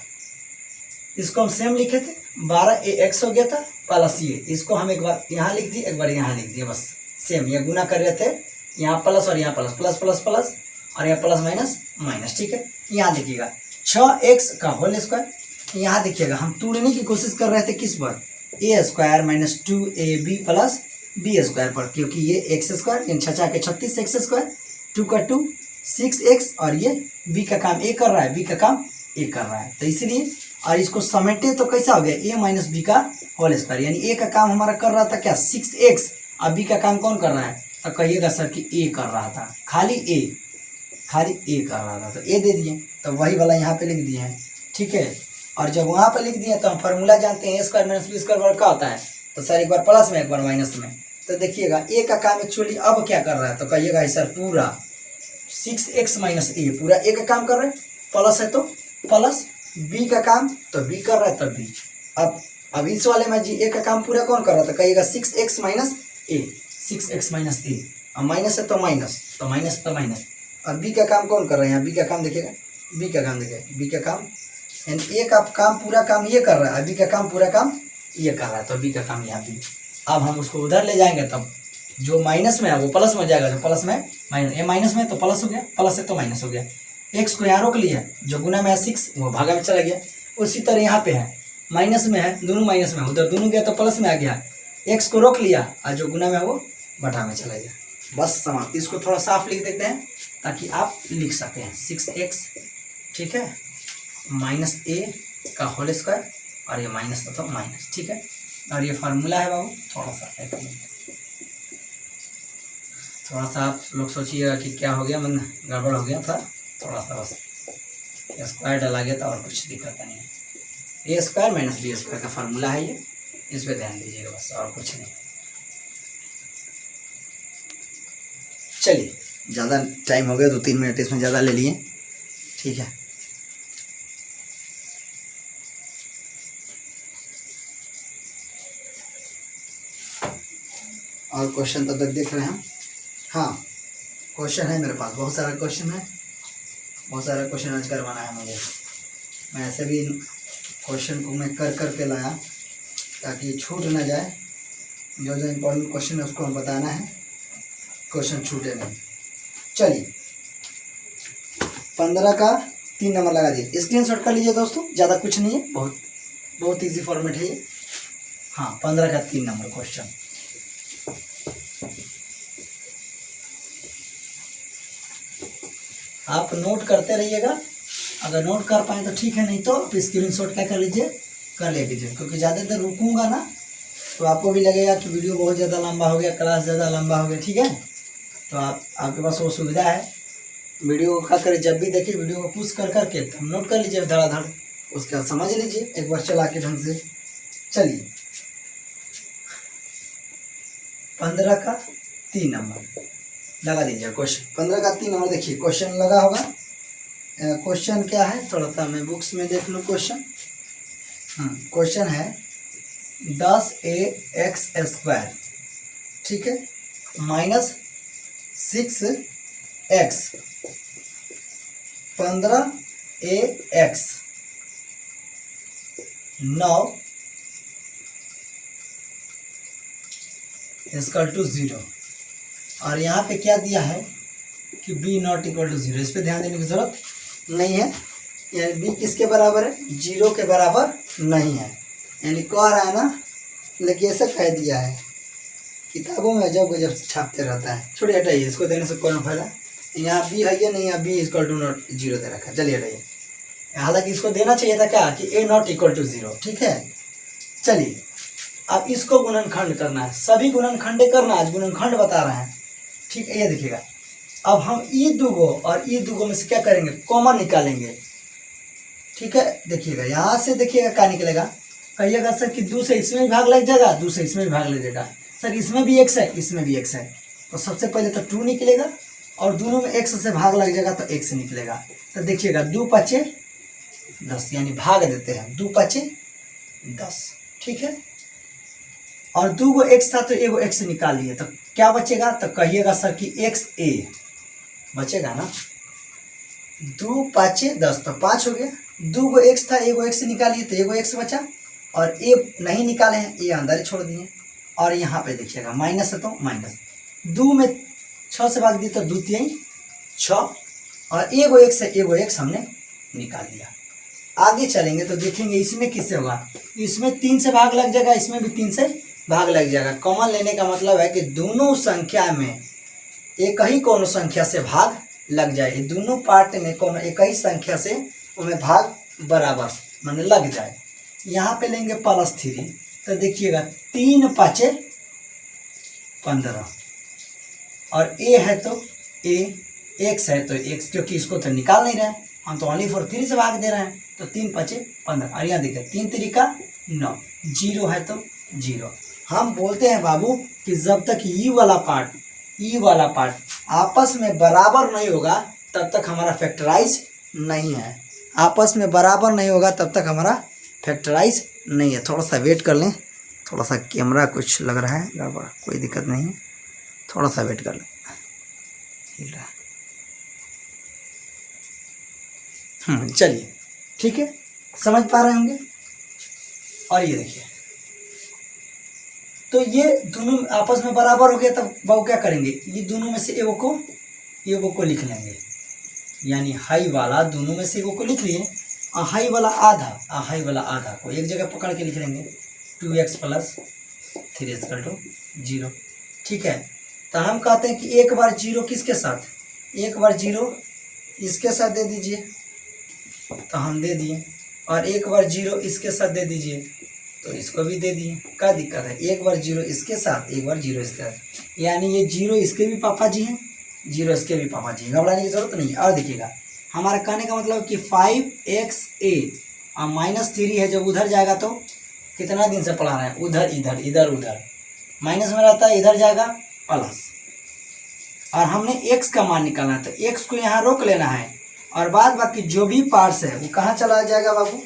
[SPEAKER 1] इसको हम सेम लिखे थे, 12ax हो गया था प्लस ये, इसको हम एक बार यहाँ लिख दिए, एक बार यहाँ लिख दिए, बस सेम, ये गुना कर रहे थे, यहाँ प्लस और यहाँ प्लस प्लस प्लस और यहाँ प्लस माइनस माइनस, ठीक है। यहाँ देखिएगा 6x का होल स्क्वायर, यहाँ देखिएगा हम तोड़ने की कोशिश कर रहे थे किस पर, a square minus 2ab plus B square पर, क्योंकि ये एक्स स्क्वायर यानी 6 के 36 एक्स स्क्वायर, 2 का 2 6x, और ये b का काम a कर रहा है, b का काम a कर रहा है, तो इसलिए, और इसको समेटे तो कैसा हो गया a माइनस बी का होल स्क्वायर, यानी a का काम हमारा कर रहा था क्या 6x, और b का काम कौन कर रहा है, तो कहिएगा सर कि a कर रहा था, खाली a कर रहा था, तो a दे दिए, तो वही वाला यहाँ पे लिख दिए हैं, ठीक है। और जब वहाँ पे लिख दिए तो हम फार्मूला जानते हैं, ए स्क्वायर माइनस बी स्क्वायर बराबर क्या होता है, तो सर एक बार प्लस में एक बार माइनस में, तो देखिएगा a का काम एक्चुअली अब क्या कर रहा है, तो कहिएगा सर पूरा 6x माइनस ए, पूरा a का काम कर रहा है, प्लस है तो प्लस, b का काम तो b कर रहा है तो b। अब इस वाले में जी a का काम पूरा कौन कर रहा था, कहिएगा 6x माइनस ए, अब माइनस है तो माइनस, अब b का काम कौन कर रहा है, यहाँ b का काम देखिएगा, b का काम यानी a का काम पूरा काम ये कर रहा है, b का काम पूरा काम ये कर रहा है, तो b का काम यहाँ भी। अब हम उसको उधर ले जाएंगे, तब जो माइनस में है वो प्लस में हो जाएगा, जो प्लस में माइनस, ये माइनस में तो प्लस हो गया, प्लस है तो माइनस हो गया, x को यहाँ रोक लिया, जो गुना में है 6 वो भागा में चला गया। उसी तरह यहाँ पे है, माइनस में है, दोनों माइनस में, उधर दोनों गया तो प्लस में आ गया, x को रोक लिया और जो गुना में है वो बटा में चला गया, बस समाप्त। इसको थोड़ा साफ लिख देते हैं ताकि आप लिख सकें, 6x, ठीक है, माइनस a का होल स्क्वायर, और ये माइनस तो माइनस, ठीक है। और ये फार्मूला है बाबू, थोड़ा सा एक मिनट, थोड़ा सा आप लोग सोचिएगा कि क्या हो गया, मन गड़बड़ हो गया था थोड़ा सा, बस स्क्वायर डाला गया था और कुछ दिक्कत नहीं है। A square minus B square का फार्मूला है ये, इस पर ध्यान दीजिएगा बस, और कुछ नहीं। चलिए ज़्यादा टाइम हो गया, 2-3 मिनट इसमें ज़्यादा ले लिए, ठीक है। और क्वेश्चन तब तक देख रहे हैं। हाँ क्वेश्चन है मेरे पास, बहुत सारा क्वेश्चन है, बहुत सारा क्वेश्चन आज करवाना है मुझे। मैं ऐसे भी क्वेश्चन को मैं कर कर के लाया ताकि छूट ना जाए, जो जो इम्पोर्टेंट क्वेश्चन है उसको हम बताना है, क्वेश्चन छूटे नहीं। चलिए 15 का 3 नंबर लगा दिए, स्क्रीनशॉट कर लीजिए दोस्तों, ज़्यादा कुछ नहीं है, बहुत ईजी फॉर्मेट है ये। हाँ 15 का 3 नंबर क्वेश्चन, आप नोट करते रहिएगा, अगर नोट कर पाए तो ठीक है, नहीं तो आप स्क्रीनशॉट क्या कर लीजिए, कर ले लीजिए, क्योंकि ज़्यादा देर रुकूंगा ना तो आपको भी लगेगा कि वीडियो बहुत ज़्यादा लंबा हो गया, क्लास ज़्यादा लंबा हो गया, ठीक है। तो आपके पास वो सुविधा है, वीडियो को क्या करें, जब भी देखिए वीडियो को पुश कर करके हम नोट कर लीजिए धड़ाधड़, उसके बाद समझ लीजिए एक बार चला के ढंग से। चलिए 15 का 3 नंबर लगा दीजिए क्वेश्चन। 15 का 3 नंबर देखिए क्वेश्चन लगा होगा। क्वेश्चन क्या है, थोड़ा सा मैं बुक्स में देख लूँ क्वेश्चन। क्वेश्चन है 10ax², ठीक है, माइनस 6x, 15ax, 9 = 0। और यहाँ पे क्या दिया है कि b ≠ = 0, इस पे ध्यान देने की जरूरत नहीं है, यानी b किसके बराबर है, 0 के बराबर नहीं है, यानी कह रहा है ना, लेकिन ऐसा कह दिया है किताबों में, अजब गजब छापते रहता है। छोड़िए हटाइए, इसको देने से कोई फायदा, यहाँ b है या नहीं, यहाँ b = 0 दे रखा है, चलिए हटाइए। हालांकि इसको देना चाहिए था क्या कि a ≠ = 0, ठीक है। चलिए अब इसको गुणनखंड करना है, सभी गुणनखंडे करना, आज गुणनखंड बता रहे हैं, ठीक है। ये देखिएगा, अब हम ई दुगो और ई दुगो में से क्या करेंगे, कॉमन निकालेंगे, ठीक है। देखिएगा यहाँ से, देखिएगा क्या निकलेगा, कहिएगा सर कि 2 से इसमें भी भाग लग जाएगा, 2 से इसमें भी भाग लग जाएगा, सर इसमें भी x है, इसमें भी x है, तो सबसे पहले तो 2 निकलेगा, और दोनों में x से भाग लग जाएगा तो x निकलेगा। तो देखिएगा 2 × 5 = 10, यानी भाग देते हैं, 2 × 5 = 10, ठीक है। और 2 गो x था तो एगो x निकालिए, तो क्या बचेगा, तो कहिएगा सर कि xa बचेगा ना, 2 × 5 = 10, तो 5 हो गया। 2 गो x था, एगो x निकालिए तो एगो x बचा, और a नहीं निकाले हैं, ये अंदर ही छोड़ दिए। और यहाँ पे देखिएगा माइनस है तो माइनस, 2 में 6 से भाग दिए तो 2 × 3 = 6, और एगो x है, एगो x हमने निकाल दिया। आगे चलेंगे तो देखेंगे इसमें किससे होगा, इसमें 3 से भाग लग जाएगा, इसमें भी 3 से भाग लग जाएगा। कॉमन लेने का मतलब है कि दोनों संख्या में एक ही कोनो संख्या से भाग लग जाए, दोनों पार्ट में कोनो एक ही संख्या से उनमें भाग बराबर माने लग जाए। यहाँ पे लेंगे +3, तो देखिएगा 3 × 5 = 15, और a है तो a, x है तो x, क्योंकि इसको तो निकाल नहीं रहे हैं, हम तो ओनली फॉर 3 से भाग दे रहे हैं, तो 3 × 5 = 15। और यहाँ देखिए 3 × 3 = 9, 0 है तो 0। हम बोलते हैं बाबू कि जब तक ई वाला पार्ट आपस में बराबर नहीं होगा तब तक हमारा फैक्टराइज नहीं है, आपस में बराबर नहीं होगा तब तक हमारा फैक्टराइज नहीं है। थोड़ा सा वेट कर लें, थोड़ा सा कैमरा कुछ लग रहा है गड़बड़, कोई दिक्कत नहीं है, थोड़ा सा वेट कर लें। चलिए ठीक है, समझ पा रहे होंगे। और ये देखिए, तो ये दोनों आपस में बराबर हो गया, तब बाबू क्या करेंगे, ये दोनों में से एगो को लिख लेंगे, यानी हाई वाला दोनों में से एगो को लिख लिए, और हाई वाला आधा को एक जगह पकड़ के लिख लेंगे, 2x + 3 = 0, ठीक है। तो हम कहते हैं कि एक बार 0 किसके साथ, एक बार 0 इसके साथ दे दीजिए, तो हम दे दिए, और एक बार 0 इसके साथ दे दीजिए, तो इसको भी दे दिए। क्या दिक्कत है, एक बार जीरो इसके साथ, एक बार जीरो इसके साथ, यानी ये जीरो इसके भी पापा जी हैं, जीरो इसके भी पापा जी, घबराने की जरूरत नहीं है। और देखिएगा हमारा कहने का मतलब कि 5xa और -3 है, जब उधर जाएगा तो कितना दिन से पढ़ा रहे हैं, उधर इधर इधर उधर, माइनस में रहता है, इधर जाएगा प्लस। और हमने x का मान निकालना है, तो x को यहाँ रोक लेना है, और बाद बाकी जो भी पार्ट्स है वो कहाँ चला जाएगा बाबू,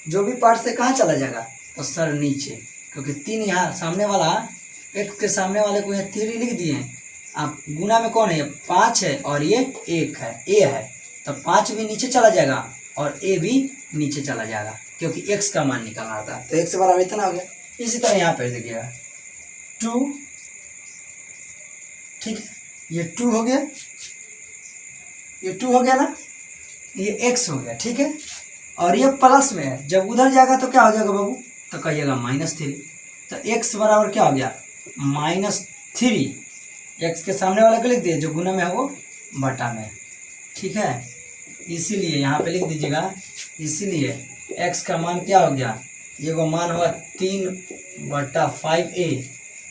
[SPEAKER 1] जो भी पार्ट्स है कहाँ चला जाएगा, तो सर नीचे, क्योंकि 3 यहाँ सामने वाला, x के सामने वाले को यहाँ 3 लिख दिए हैं। अब गुना में कौन है, 5 है और ये 1 है, a है, तो 5 भी नीचे चला जाएगा और a भी नीचे चला जाएगा, क्योंकि x का मान निकालना था। तो x बराबर इतना हो गया। इसी तरह यहाँ पे देखिएगा 2, ठीक है, ये 2 हो गया, ये 2 हो गया ना, ये x हो गया, ठीक है। और ये प्लस में है, जब उधर जाएगा तो क्या हो जाएगा बाबू, तो कहिएगा -3। तो x बराबर क्या हो गया, -3। x के सामने वाले को लिख दिए, जो गुना में है वो बटा में, ठीक है। इसीलिए यहाँ पे लिख दीजिएगा, इसीलिए x का मान क्या हो गया, ये वो मान हुआ 3/5a,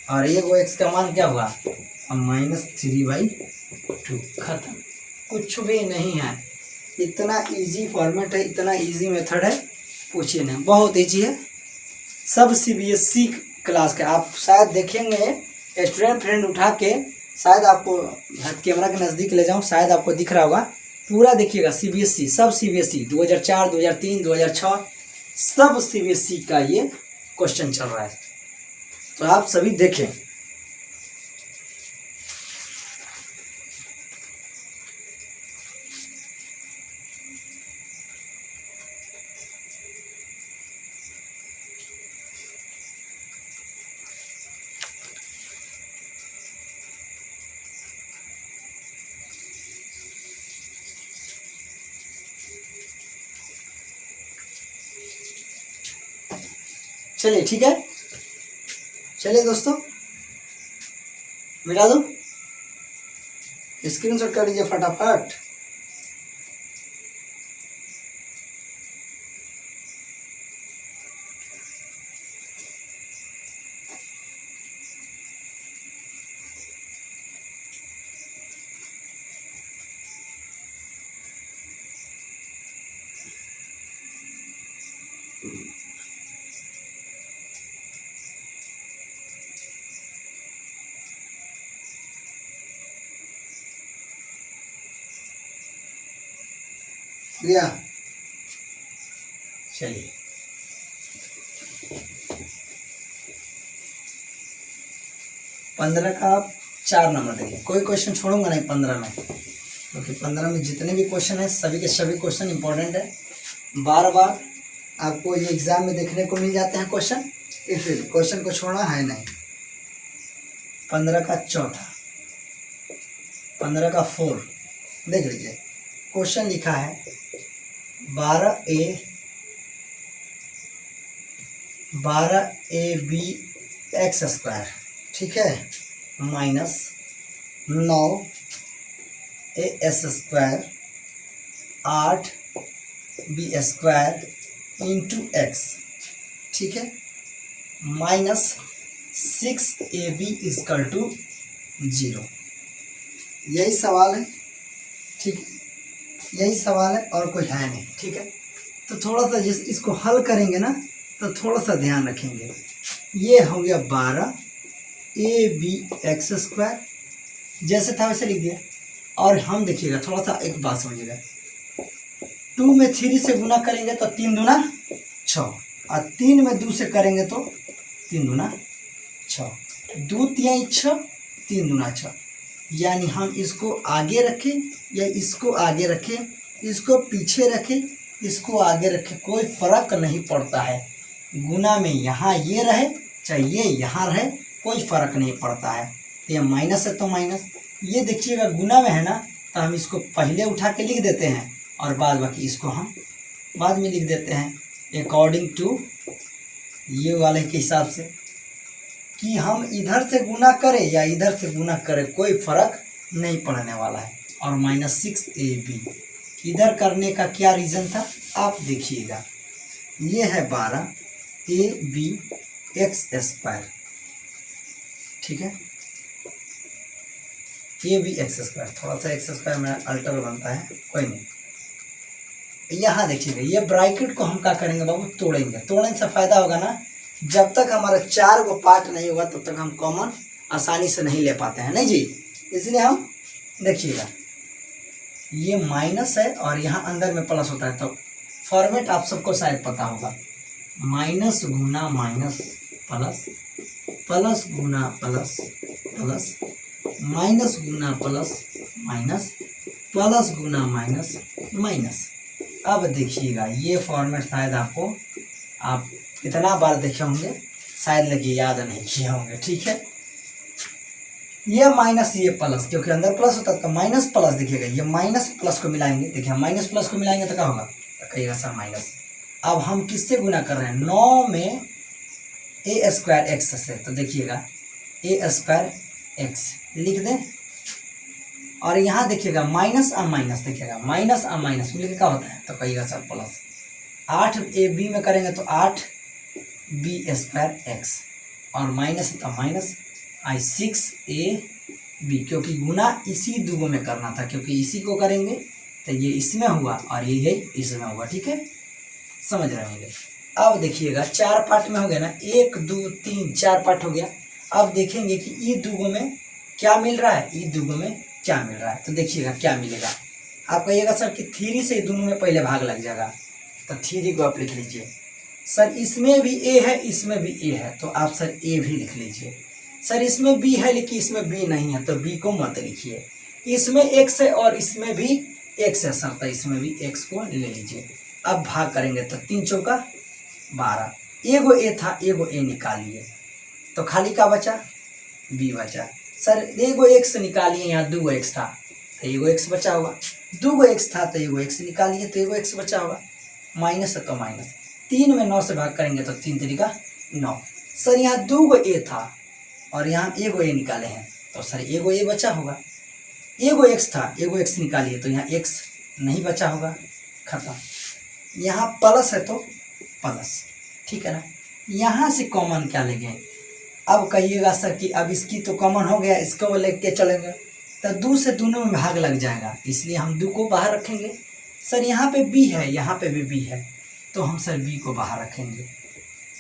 [SPEAKER 1] और ये वो x का मान क्या हुआ, -3/2। खत्म, कुछ भी नहीं है। इतना इजी फॉर्मेट है, इतना इजी मेथड है, पूछिए नहीं, बहुत इजी है। सब CBSE क्लास के आप शायद देखेंगे, स्टूडेंट फ्रेंड उठा के शायद आपको कैमरा के नज़दीक ले जाऊं, शायद आपको दिख रहा होगा, पूरा देखिएगा CBSE, सब CBSE 2004, 2003, 2006 सब CBSE का ये क्वेश्चन चल रहा है, तो आप सभी देखें। चलिए ठीक है, चलिए दोस्तों मिटा दो, स्क्रीनशॉट कर लीजिए फटाफट। लिया, चलिए 15 का आप 4 नंबर देखिए, कोई क्वेश्चन छोड़ूंगा नहीं 15 में, क्योंकि 15 में जितने भी क्वेश्चन है सभी के सभी क्वेश्चन इंपॉर्टेंट है। बार बार आपको ये एग्जाम में देखने को मिल जाते हैं क्वेश्चन, इसलिए क्वेश्चन को छोड़ना है नहीं। 15 का चौथा, 15 का 4 देख लीजिए, क्वेश्चन लिखा है 12ab x स्क्वायर, ठीक है, -9as square 8b square into x, ठीक है, -6ab = 0। यही सवाल है, ठीक है, यही सवाल है और कोई है नहीं, ठीक है। तो थोड़ा सा जिस इसको हल करेंगे ना, तो थोड़ा सा ध्यान रखेंगे। ये हो गया 12ab x स्क्वायर, जैसे था वैसे लिख दिया। और हम देखिएगा, थोड़ा सा एक बात समझिएगा, 2 में 3 से गुना करेंगे तो 3 दूना 6, और 3 में 2 से करेंगे तो 3 दूना 6, 2 3 6, 3 दूना 6। यानी हम इसको आगे रखें या इसको आगे रखें, इसको पीछे रखें, इसको आगे रखें, कोई फर्क नहीं पड़ता है। गुना में यहाँ ये रहे चाहे ये यहाँ रहे, कोई फर्क नहीं पड़ता है। तो ये माइनस है तो माइनस, ये देखिएगा गुना में है ना, तो हम इसको पहले उठा के लिख देते हैं और बाद बाकी इसको हम बाद में लिख देते हैं अकॉर्डिंग टू ये वाले के हिसाब से, कि हम इधर से गुना करें या इधर से गुना करें कोई फर्क नहीं पड़ने वाला है। और -6ab इधर करने का क्या रीज़न था आप देखिएगा, ये है 12, ए बी एक्स स्क्वायर, ठीक है, ए बी एक्स स्क्वायर, थोड़ा सा एक्स स्क्वायर में अल्टर बनता है, कोई नहीं। यहाँ देखिएगा ये ब्रैकेट को हम क्या करेंगे बाबू, तोड़ेंगे। तोड़ने से फायदा होगा ना, जब तक हमारा 4 को पार्ट नहीं होगा तब तक हम कॉमन आसानी से नहीं ले पाते हैं, नहीं जी। इसलिए हम देखिएगा ये माइनस है और यहाँ अंदर में प्लस होता है, तो फॉर्मेट आप सबको शायद पता होगा, माइनस गुना माइनस प्लस, प्लस गुना प्लस प्लस, माइनस गुना प्लस माइनस, प्लस गुना माइनस माइनस। अब देखिएगा ये फॉर्मेट शायद आपको, आप कितना बार देखे होंगे शायद, लगे याद नहीं किए होंगे, ठीक है। ये माइनस ये प्लस, क्योंकि अंदर प्लस होता है तो माइनस प्लस, देखिएगा ये माइनस प्लस को मिलाएंगे, देखिए माइनस प्लस को मिलाएंगे तो क्या होगा, तो कहिएगा सर माइनस। अब हम किससे गुना कर रहे हैं, 9 में ए स्क्वायर एक्स से, तो देखिएगा ए स्क्वायर एक्स लिख दें, और यहाँ देखिएगा माइनस और माइनस, देखिएगा माइनस और माइनस मिलकर क्या होता है, तो कहिएगा सर प्लस। 8 ए बी में करेंगे तो 8 बी स्क्वायर एक्स, और माइनस तो माइनस आई 6 ए बी, क्योंकि गुना इसी दुगो में करना था, क्योंकि इसी को करेंगे तो ये इसमें हुआ और ये इसमें हुआ, ठीक है, समझ रहे होंगे। अब देखिएगा 4 पार्ट में हो गया ना, 1 2 3 4 पार्ट हो गया। अब देखेंगे कि ई दुगो में क्या मिल रहा है, ई दुगो में क्या मिल रहा है, तो देखिएगा क्या मिलेगा। आप कहिएगा सर कि 3 से दोनों में पहले भाग लग जाएगा, तो 3 को आप लिख लीजिए। सर इसमें भी ए है, इसमें भी ए है, तो आप सर ए भी लिख लीजिए। सर इसमें बी है लेकिन इसमें बी नहीं है, तो बी को मत लिखिए। इसमें एक्स है और इसमें भी एक्स है सर, तो इसमें भी एक्स को ले लीजिए। अब भाग करेंगे तो 3 चौका 12, एगो ए था, एगो ए निकालिए, तो खाली का बचा, बी बचा। सर एगो एक्स निकालिए, यहाँ 2 एक्स था तो एगो एक्स बचा होगा, 2 एक्स था तो एगो एक्स निकालिए तो एगो एक्स बचा होगा, माइनस है तो माइनस। 3 में 9 से भाग करेंगे तो 3 तरीका 9। सर यहाँ 2 ए था और यहाँ एगो ए निकाले हैं, तो सर एगो ए बचा होगा। एगो एक्स था, एगो एक्स निकालिए तो यहाँ एक्स नहीं बचा होगा, खत्म। यहाँ प्लस है तो प्लस, ठीक है ना। यहाँ से कॉमन क्या लेंगे, अब कहिएगा सर कि अब इसकी तो कॉमन हो गया, इसको लेके चलेंगे तो 2 से दोनों में भाग लग जाएगा, इसलिए हम 2 को बाहर रखेंगे। सर यहाँ पे बी है, यहाँ पे भी बी है, तो हम सर बी को बाहर रखेंगे।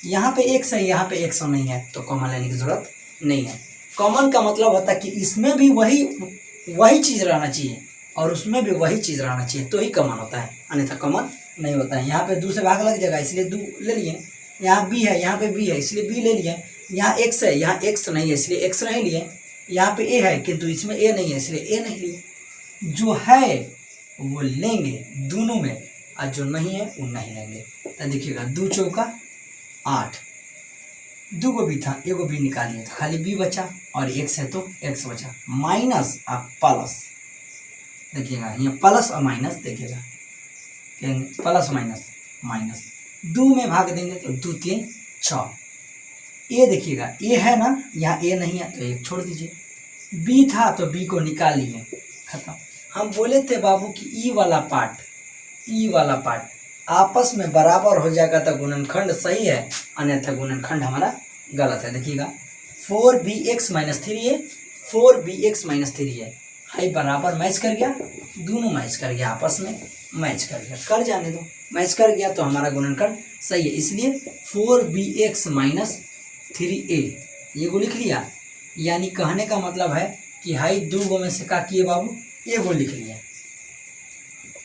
[SPEAKER 1] यहाँ पे एक्स है, यहाँ पे एक्स नहीं है, तो कॉमन लेने की जरूरत नहीं है। कॉमन का मतलब होता है कि इसमें भी वही चीज़ रहना चाहिए और उसमें भी वही चीज़ रहना चाहिए, तो ही कॉमन होता है, अन्यथा कॉमन नहीं होता है। यहाँ पे 2 से भाग लग जाएगा, इसलिए 2 ले लिए। यहाँ बी है, यहाँ पे बी है, इसलिए बी ले लिए। यहाँ एक्स है, यहाँ एक्स नहीं है, इसलिए एक्स नहीं लिए। यहाँ पे ए है किंतु इसमें ए नहीं है, इसलिए ए नहीं लिए। जो है वो लेंगे दोनों में, और जो नहीं है वो नहीं लेंगे। तो देखिएगा 2 चौका 8, 2 को बी था, एगो बी निकालिए तो खाली बी बचा, और एक्स है तो एक्स बचा, माइनस और प्लस। देखिएगा यहाँ प्लस और माइनस, देखिएगा प्लस माइनस माइनस, 2 में भाग देंगे तो 2 3 6। ए देखिएगा ए है ना, यहाँ ए नहीं है तो एक छोड़ दीजिए। बी था तो बी को निकाल लिए, खत्म। हम बोले थे बाबू कि ई वाला पार्ट आपस में बराबर हो जाएगा तो गुणनखंड सही है, अन्यथा गुणनखंड हमारा गलत है। देखिएगा 4bx - 3a 4bx - 3a, high बराबर मैच कर गया, दोनों मैच कर गया, आपस में मैच कर गया, कर जाने दो, मैच कर गया तो हमारा गुणनखंड सही है। इसलिए 4bx - 3a ये को लिख लिया। यानी कहने का मतलब है कि हाई 2 गो में से क्या किए बाबू, ये को लिख लिया।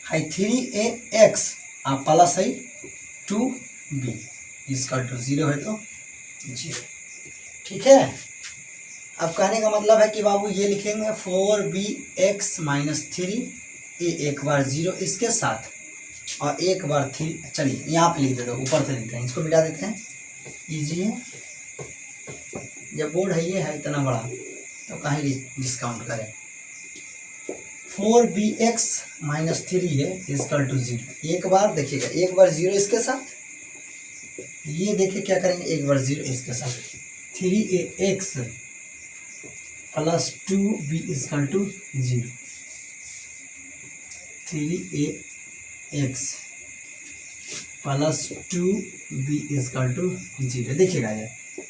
[SPEAKER 1] हाई 3ax आप प्लस है 2b इसका 0 है तो 0, ठीक है। अब कहने का मतलब है कि बाबू ये लिखेंगे 4bx - 3a एक बार 0 इसके साथ और एक बार 3। चलिए यहाँ पे लिख देते, ऊपर से लिखते हैं, इसको मिटा देते हैं, इजी है। जब बोर्ड है ये है इतना बड़ा तो कहीं डिस्काउंट करें। 4bx - 3a इक्वल टू 0, एक बार देखिएगा, एक बार 0 इसके साथ, ये देखिए क्या करेंगे, एक बार 0 इसके साथ, 3ax + 2b equal to 0, 3ax plus 2b equal to 0। देखिएगा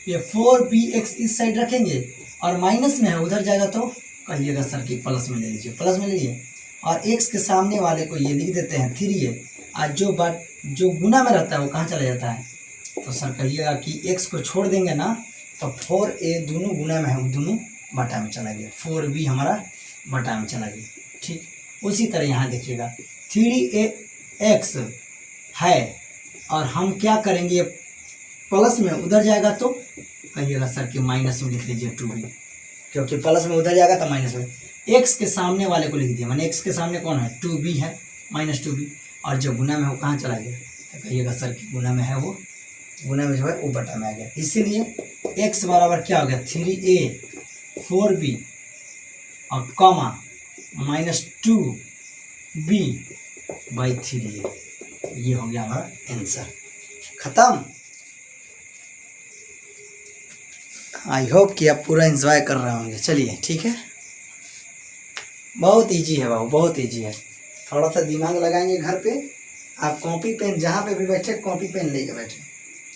[SPEAKER 1] ये 4bx इस साइड रखेंगे और माइनस में है, उधर जाएगा तो कहिएगा सर कि प्लस में ले लीजिए, प्लस में ले लीजिए। और x के सामने वाले को ये लिख देते हैं 3a, और जो गुना में रहता है वो कहाँ चला जाता है, तो सर कहिएगा कि x को छोड़ देंगे ना तो 4a दोनों गुना में है, वो दोनों बटा में चला गया, 4b हमारा बटा में चला गया। ठीक, उसी तरह यहाँ देखिएगा 3ax है और हम क्या करेंगे, प्लस में उधर जाएगा तो कहिएगा सर कि माइनस में लिख लीजिए 2b, क्योंकि प्लस में उधर जाएगा तो माइनस में। x के सामने वाले को लिख दिया, माने x के सामने कौन है, 2b है, माइनस 2b, और जो गुना में वो कहाँ चला गया, तो कहिएगा सर कि गुना में है, वो गुना में जो है वो बटा में आ गया। इसीलिए x बराबर क्या हो गया, 3a 4b और comma minus 2b by 3a, ये हो गया हमारा आंसर। खत्म। आई होप कि आप पूरा एंजॉय कर रहे होंगे। चलिए ठीक है, बहुत इजी है बाबू, बहुत इजी है। थोड़ा सा दिमाग लगाएंगे घर पे, आप कॉपी पेन जहाँ पे भी बैठे कॉपी पेन लेके बैठे,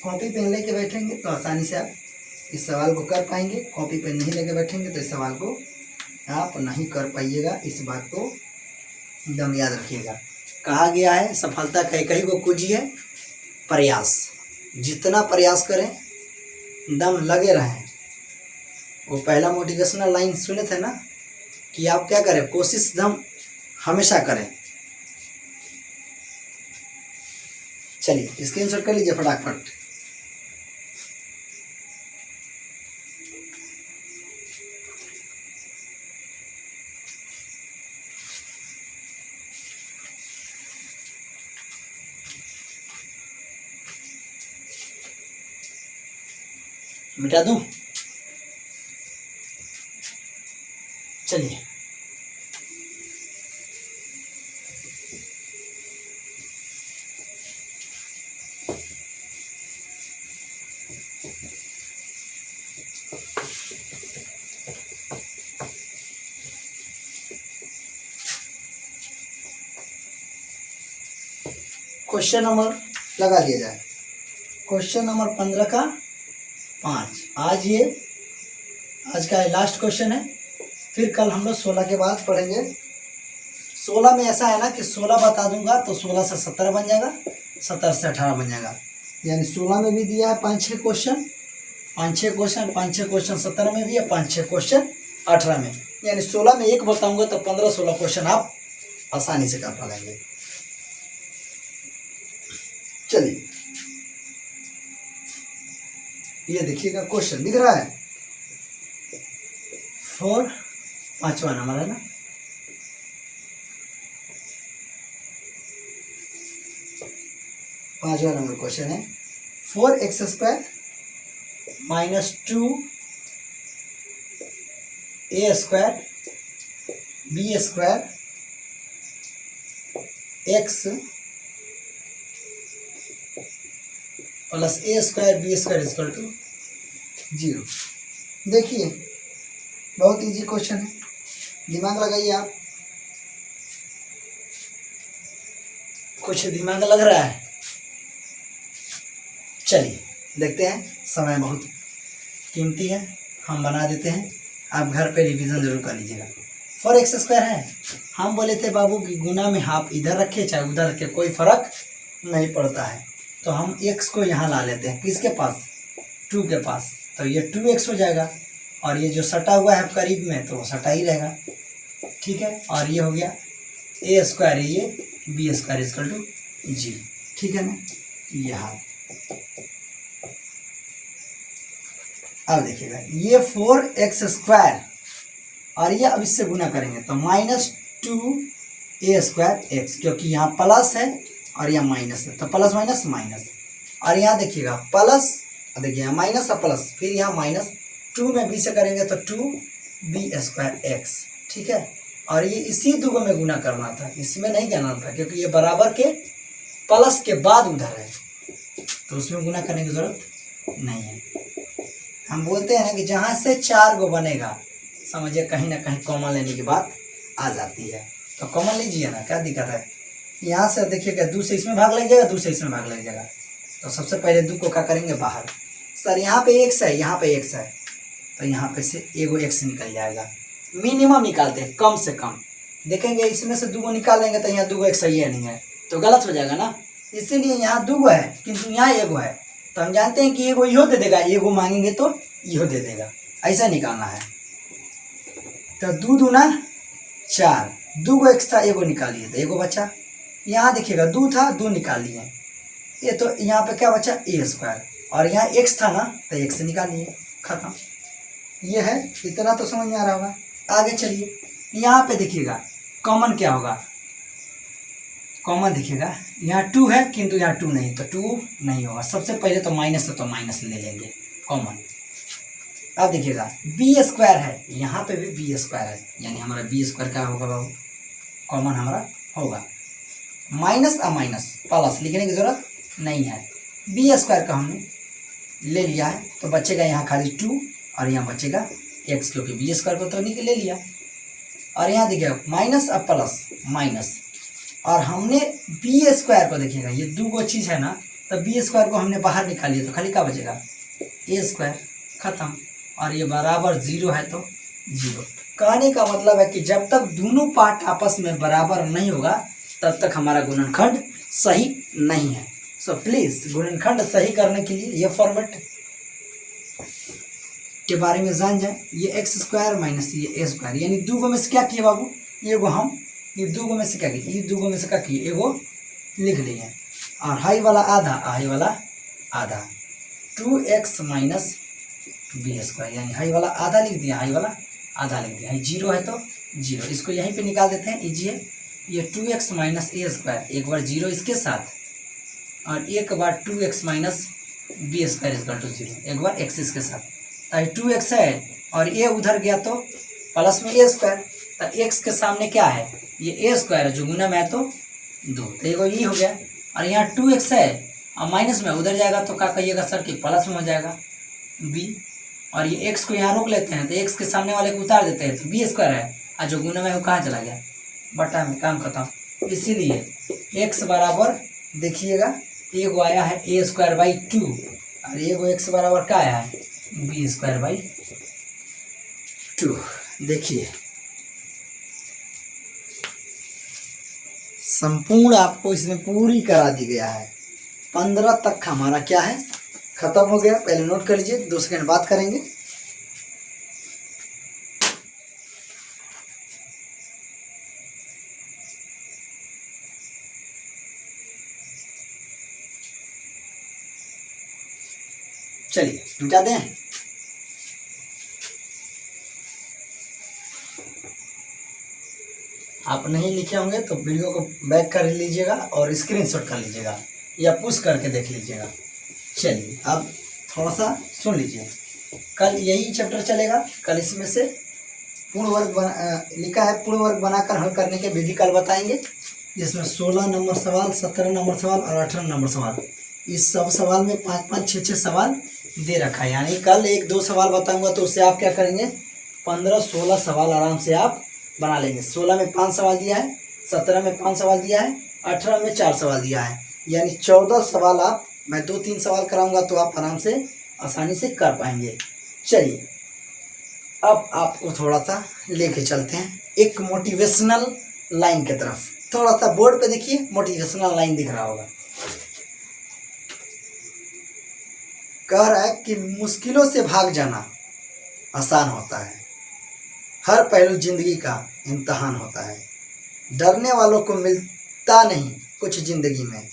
[SPEAKER 1] कॉपी पेन लेके बैठेंगे तो आसानी से आप इस सवाल को कर पाएंगे। कॉपी पेन नहीं लेके बैठेंगे तो इस सवाल को आप नहीं कर पाइएगा, इस बात को एकदम याद रखिएगा। कहा गया है सफलता कहीं को कुंजी है प्रयास, जितना प्रयास करें दम लगे रहें। वो पहला मोटिवेशनल लाइन सुने थे ना कि आप क्या करें, कोशिश दम हमेशा करें। चलिए स्क्रीनशॉट कर लीजिए फटाफट। मिटा दूं, चलिए क्वेश्चन नंबर लगा दिया जाए। क्वेश्चन नंबर 15 का 5। आज का लास्ट क्वेश्चन है, फिर कल हम लोग 16 के बाद पढ़ेंगे। 16 में ऐसा है ना कि 16 बता दूंगा तो 16 से 17 बन जाएगा, 17 से 18 बन जाएगा। यानी 16 में भी दिया है 5-6 क्वेश्चन, 5-6 क्वेश्चन 17 में भी है, 5-6 क्वेश्चन 18 में। यानी 16 में एक बताऊंगा तो 15-16 क्वेश्चन आप आसानी से कर पाएंगे। चलिए ये देखिएगा क्वेश्चन दिख रहा है 4, 5वां नंबर है ना। पांचवा नंबर क्वेश्चन है 4x² minus 2a² b² x plus a² b² equal to 0। देखिए बहुत इजी क्वेश्चन है, दिमाग लगाइए आप। कुछ दिमाग लग रहा है, चलिए देखते हैं। समय बहुत कीमती है, हम बना देते हैं, आप घर पे रिवीजन जरूर कर लीजिएगा। 4x² है, हम बोले थे बाबू कि गुना में हाफ इधर रखे चाहे उधर रखे कोई फर्क नहीं पड़ता है, तो हम x को यहाँ ला लेते हैं, किसके पास, 2 के पास, तो ये 2x हो जाएगा, और ये जो सटा हुआ है करीब में तो वो सटा ही रहेगा। ठीक है, और ये हो गया a² ये b² इक्वल टू 0। ठीक है ना, ये हाल। अब देखिएगा ये 4x² और ये अब इससे गुना करेंगे तो माइनस 2a² x, क्योंकि यहाँ प्लस है और यहाँ माइनस है तो प्लस माइनस माइनस, और यहाँ देखिएगा प्लस, देखिए यहाँ माइनस और प्लस, फिर यहाँ माइनस 2 में b से करेंगे तो 2b² x। ठीक है, और ये इसी दुगो में गुना करना था, इसमें नहीं करना था, क्योंकि ये बराबर के प्लस के बाद उधर है तो उसमें गुना करने की जरूरत नहीं है। हम बोलते हैं ना कि जहाँ से 4 गो बनेगा समझिए कहीं ना कहीं कॉमन लेने की बात आ जाती है, तो कॉमन लीजिए ना, क्या दिक्कत है। यहाँ से देखिएगा 2 से इसमें भाग लग जाएगा, 2 से इसमें भाग लग जाएगा। तो सबसे पहले 2 को क्या करेंगे बाहर। सर यहाँ पे x है, यहाँ पे x है, तो यहाँ पे से एगो x निकल जाएगा। मिनिमम निकालते हैं, कम से कम। देखेंगे इसमें से 2 को निकालेंगे तो यहाँ 2 x सही है नहीं है, तो गलत हो जाएगा ना। इसीलिए यहाँ 2 है किंतु यहाँ एगो है, तो हम जानते हैं कि एगो इहो दे देगा, एगो मांगेंगे तो इहो दे देगा, ऐसा निकालना है। तो 2 दूना 4, 2 को x था, एगो निकालिए तो एगो बचा। यहाँ देखिएगा 2 था, 2 निकाल लिए, ये तो यहाँ पे क्या बचा a², और यहाँ x था ना तो x निकालिए, खत्म। ये है, इतना तो समझ में आ रहा होगा। आगे चलिए, यहाँ पे देखिएगा कॉमन क्या होगा, कॉमन देखिएगा यहाँ 2 है किंतु यहाँ 2 नहीं, तो 2 नहीं होगा। सबसे पहले तो माइनस है, तो माइनस ले लेंगे कॉमन। अब देखिएगा b² है, यहाँ पे भी b² है, यानी हमारा b² क्या होगा बाबू, कॉमन हमारा होगा। माइनस और माइनस प्लस लिखने की जरूरत नहीं है, b² का हमने ले लिया है, तो बचेगा यहाँ खाली 2 और यहाँ बचेगा x, क्योंकि b² को तो नहीं ले लिया। और यहाँ देखिएगा माइनस और प्लस माइनस, और हमने b² को देखिएगा, ये 2 गो चीज़ है ना, तो b² को हमने बाहर निकाल लिया, तो खाली क्या बचेगा a², खत्म। और ये बराबर 0 है तो 0। कहने का मतलब है कि जब तक दोनों पार्ट आपस में बराबर नहीं होगा तब तक हमारा गुणनखंड सही नहीं है। सो प्लीज़ गुणनखंड सही करने के लिए ये फॉर्मेट के बारे में जान जाए। ये x² माइनस ये a², यानी 2 गो में से क्या किए बाबू, एगो हम ये 2 गो में से क्या किए, ये 2 गो में से क्या किए, एगो लिख लिए, और हाई वाला आधा, हाई वाला आधा, 2x माइनस b², यानी हाई वाला आधा लिख दिया, हाई वाला आधा लिख दिया। 0 है तो 0, इसको यहीं पे निकाल देते हैं, इजी है। ये 2x माइनस a², एक बार 0 इसके साथ, और एक बार 2x माइनस b² = 0, एक बार x इसके साथ। तो 2x है और a उधर गया तो प्लस में a², तो x के सामने क्या है, ये a² है, जो गुना में है तो 2, तो एगो ये हो गया। और यहाँ 2x है और माइनस में उधर जाएगा तो क्या कहिएगा सर कि प्लस में हो जाएगा b, और ये x को यहाँ रोक लेते हैं, तो x के सामने वाले को उतार देते हैं, तो b² है, और जो गुना में वो कहाँ चला गया, बटा में, काम खत्म। इसीलिए x बराबर देखिएगा एगो आया है a²/2, और एगो x बराबर क्या आया है b²/2। देखिए संपूर्ण आपको इसमें पूरी करा दी गया है। 15 तक हमारा क्या है, खत्म हो गया। पहले नोट कर लीजिए, 2 सेकंड बात करेंगे। चलिए मिटा दें। आप नहीं लिखे होंगे तो वीडियो को बैक कर लीजिएगा और स्क्रीनशॉट कर लीजिएगा या पुश करके देख लीजिएगा। चलिए अब थोड़ा सा सुन लीजिए, कल यही चैप्टर चलेगा। कल इसमें से पूर्ण वर्ग लिखा है, पूर्ण वर्ग बनाकर हल करने के विधि कल बताएंगे, जिसमें 16 नंबर सवाल, 17 नंबर सवाल और 18 नंबर सवाल, इस सब सवाल में 5-5, 6-6 सवाल दे रखा है। यानी कल 1-2 सवाल बताऊंगा तो उससे आप क्या करेंगे, 15-16 सवाल आराम से आप बना लेंगे। 16 में 5 सवाल दिया है, 17 में 5 सवाल दिया है, 18 में 4 सवाल दिया है, यानी 14 सवाल आप, मैं 2-3 सवाल कराऊंगा तो आप आराम से आसानी से कर पाएंगे। चलिए अब आपको थोड़ा सा लेके चलते हैं एक मोटिवेशनल लाइन की तरफ। थोड़ा सा बोर्ड पे देखिए, मोटिवेशनल लाइन दिख रहा होगा। कह रहा है कि मुश्किलों से भाग जाना आसान होता है, हर पहलू जिंदगी का इम्तहान होता है, डरने वालों को मिलता नहीं कुछ जिंदगी में,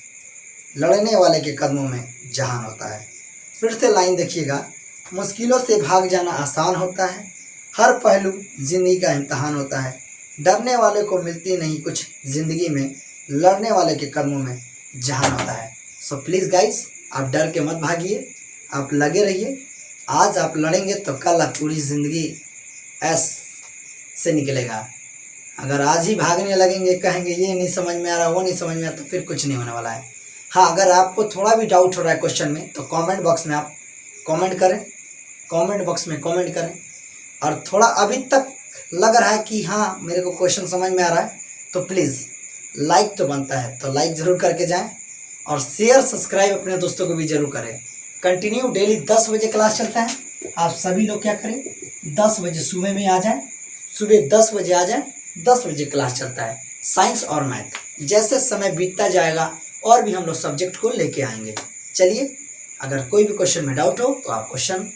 [SPEAKER 1] लड़ने वाले के कदमों में जहान होता है। फिर से लाइन देखिएगा, मुश्किलों से भाग जाना आसान होता है, हर पहलू जिंदगी का इम्तहान होता है, डरने वाले को मिलती नहीं कुछ जिंदगी में, लड़ने वाले के कदमों में जहान होता है। सो प्लीज़ गाइस, आप डर के मत भागिए, आप लगे रहिए। आज आप लड़ेंगे तो कल आप पूरी ज़िंदगी ऐसे से निकलेगा। अगर आज ही भागने लगेंगे, कहेंगे ये नहीं समझ में आ रहा, वो नहीं समझ में आ रहा, तो फिर कुछ नहीं होने वाला है। हाँ, अगर आपको थोड़ा भी डाउट हो रहा है क्वेश्चन में तो कमेंट बॉक्स में आप कमेंट करें, कमेंट बॉक्स में कमेंट करें। और थोड़ा अभी तक लग रहा है कि हाँ मेरे को क्वेश्चन समझ में आ रहा है, तो प्लीज़ लाइक तो बनता है, तो लाइक ज़रूर करके जाएं और शेयर सब्सक्राइब अपने दोस्तों को भी ज़रूर करें। कंटिन्यू डेली 10 बजे क्लास चलता है। आप सभी लोग क्या करें, 10 बजे सुबह में आ जाएं, सुबह 10 बजे आ जाएं, 10 बजे क्लास चलता है साइंस और मैथ। जैसे समय बीतता जाएगा और भी हम लोग सब्जेक्ट को लेके आएंगे। चलिए, अगर कोई भी क्वेश्चन में डाउट हो तो आप क्वेश्चन,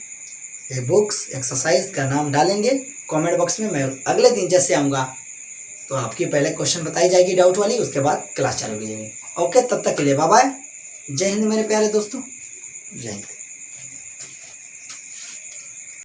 [SPEAKER 1] बुक्स, एक्सरसाइज का नाम डालेंगे कमेंट बॉक्स में। मैं अगले दिन जैसे आऊँगा तो आपकी पहले क्वेश्चन बताई जाएगी डाउट वाली, उसके बाद क्लास चालू की जाएगी। ओके, तब तक के लिए बाय बाय। जय हिंद मेरे प्यारे दोस्तों, जय हिंद।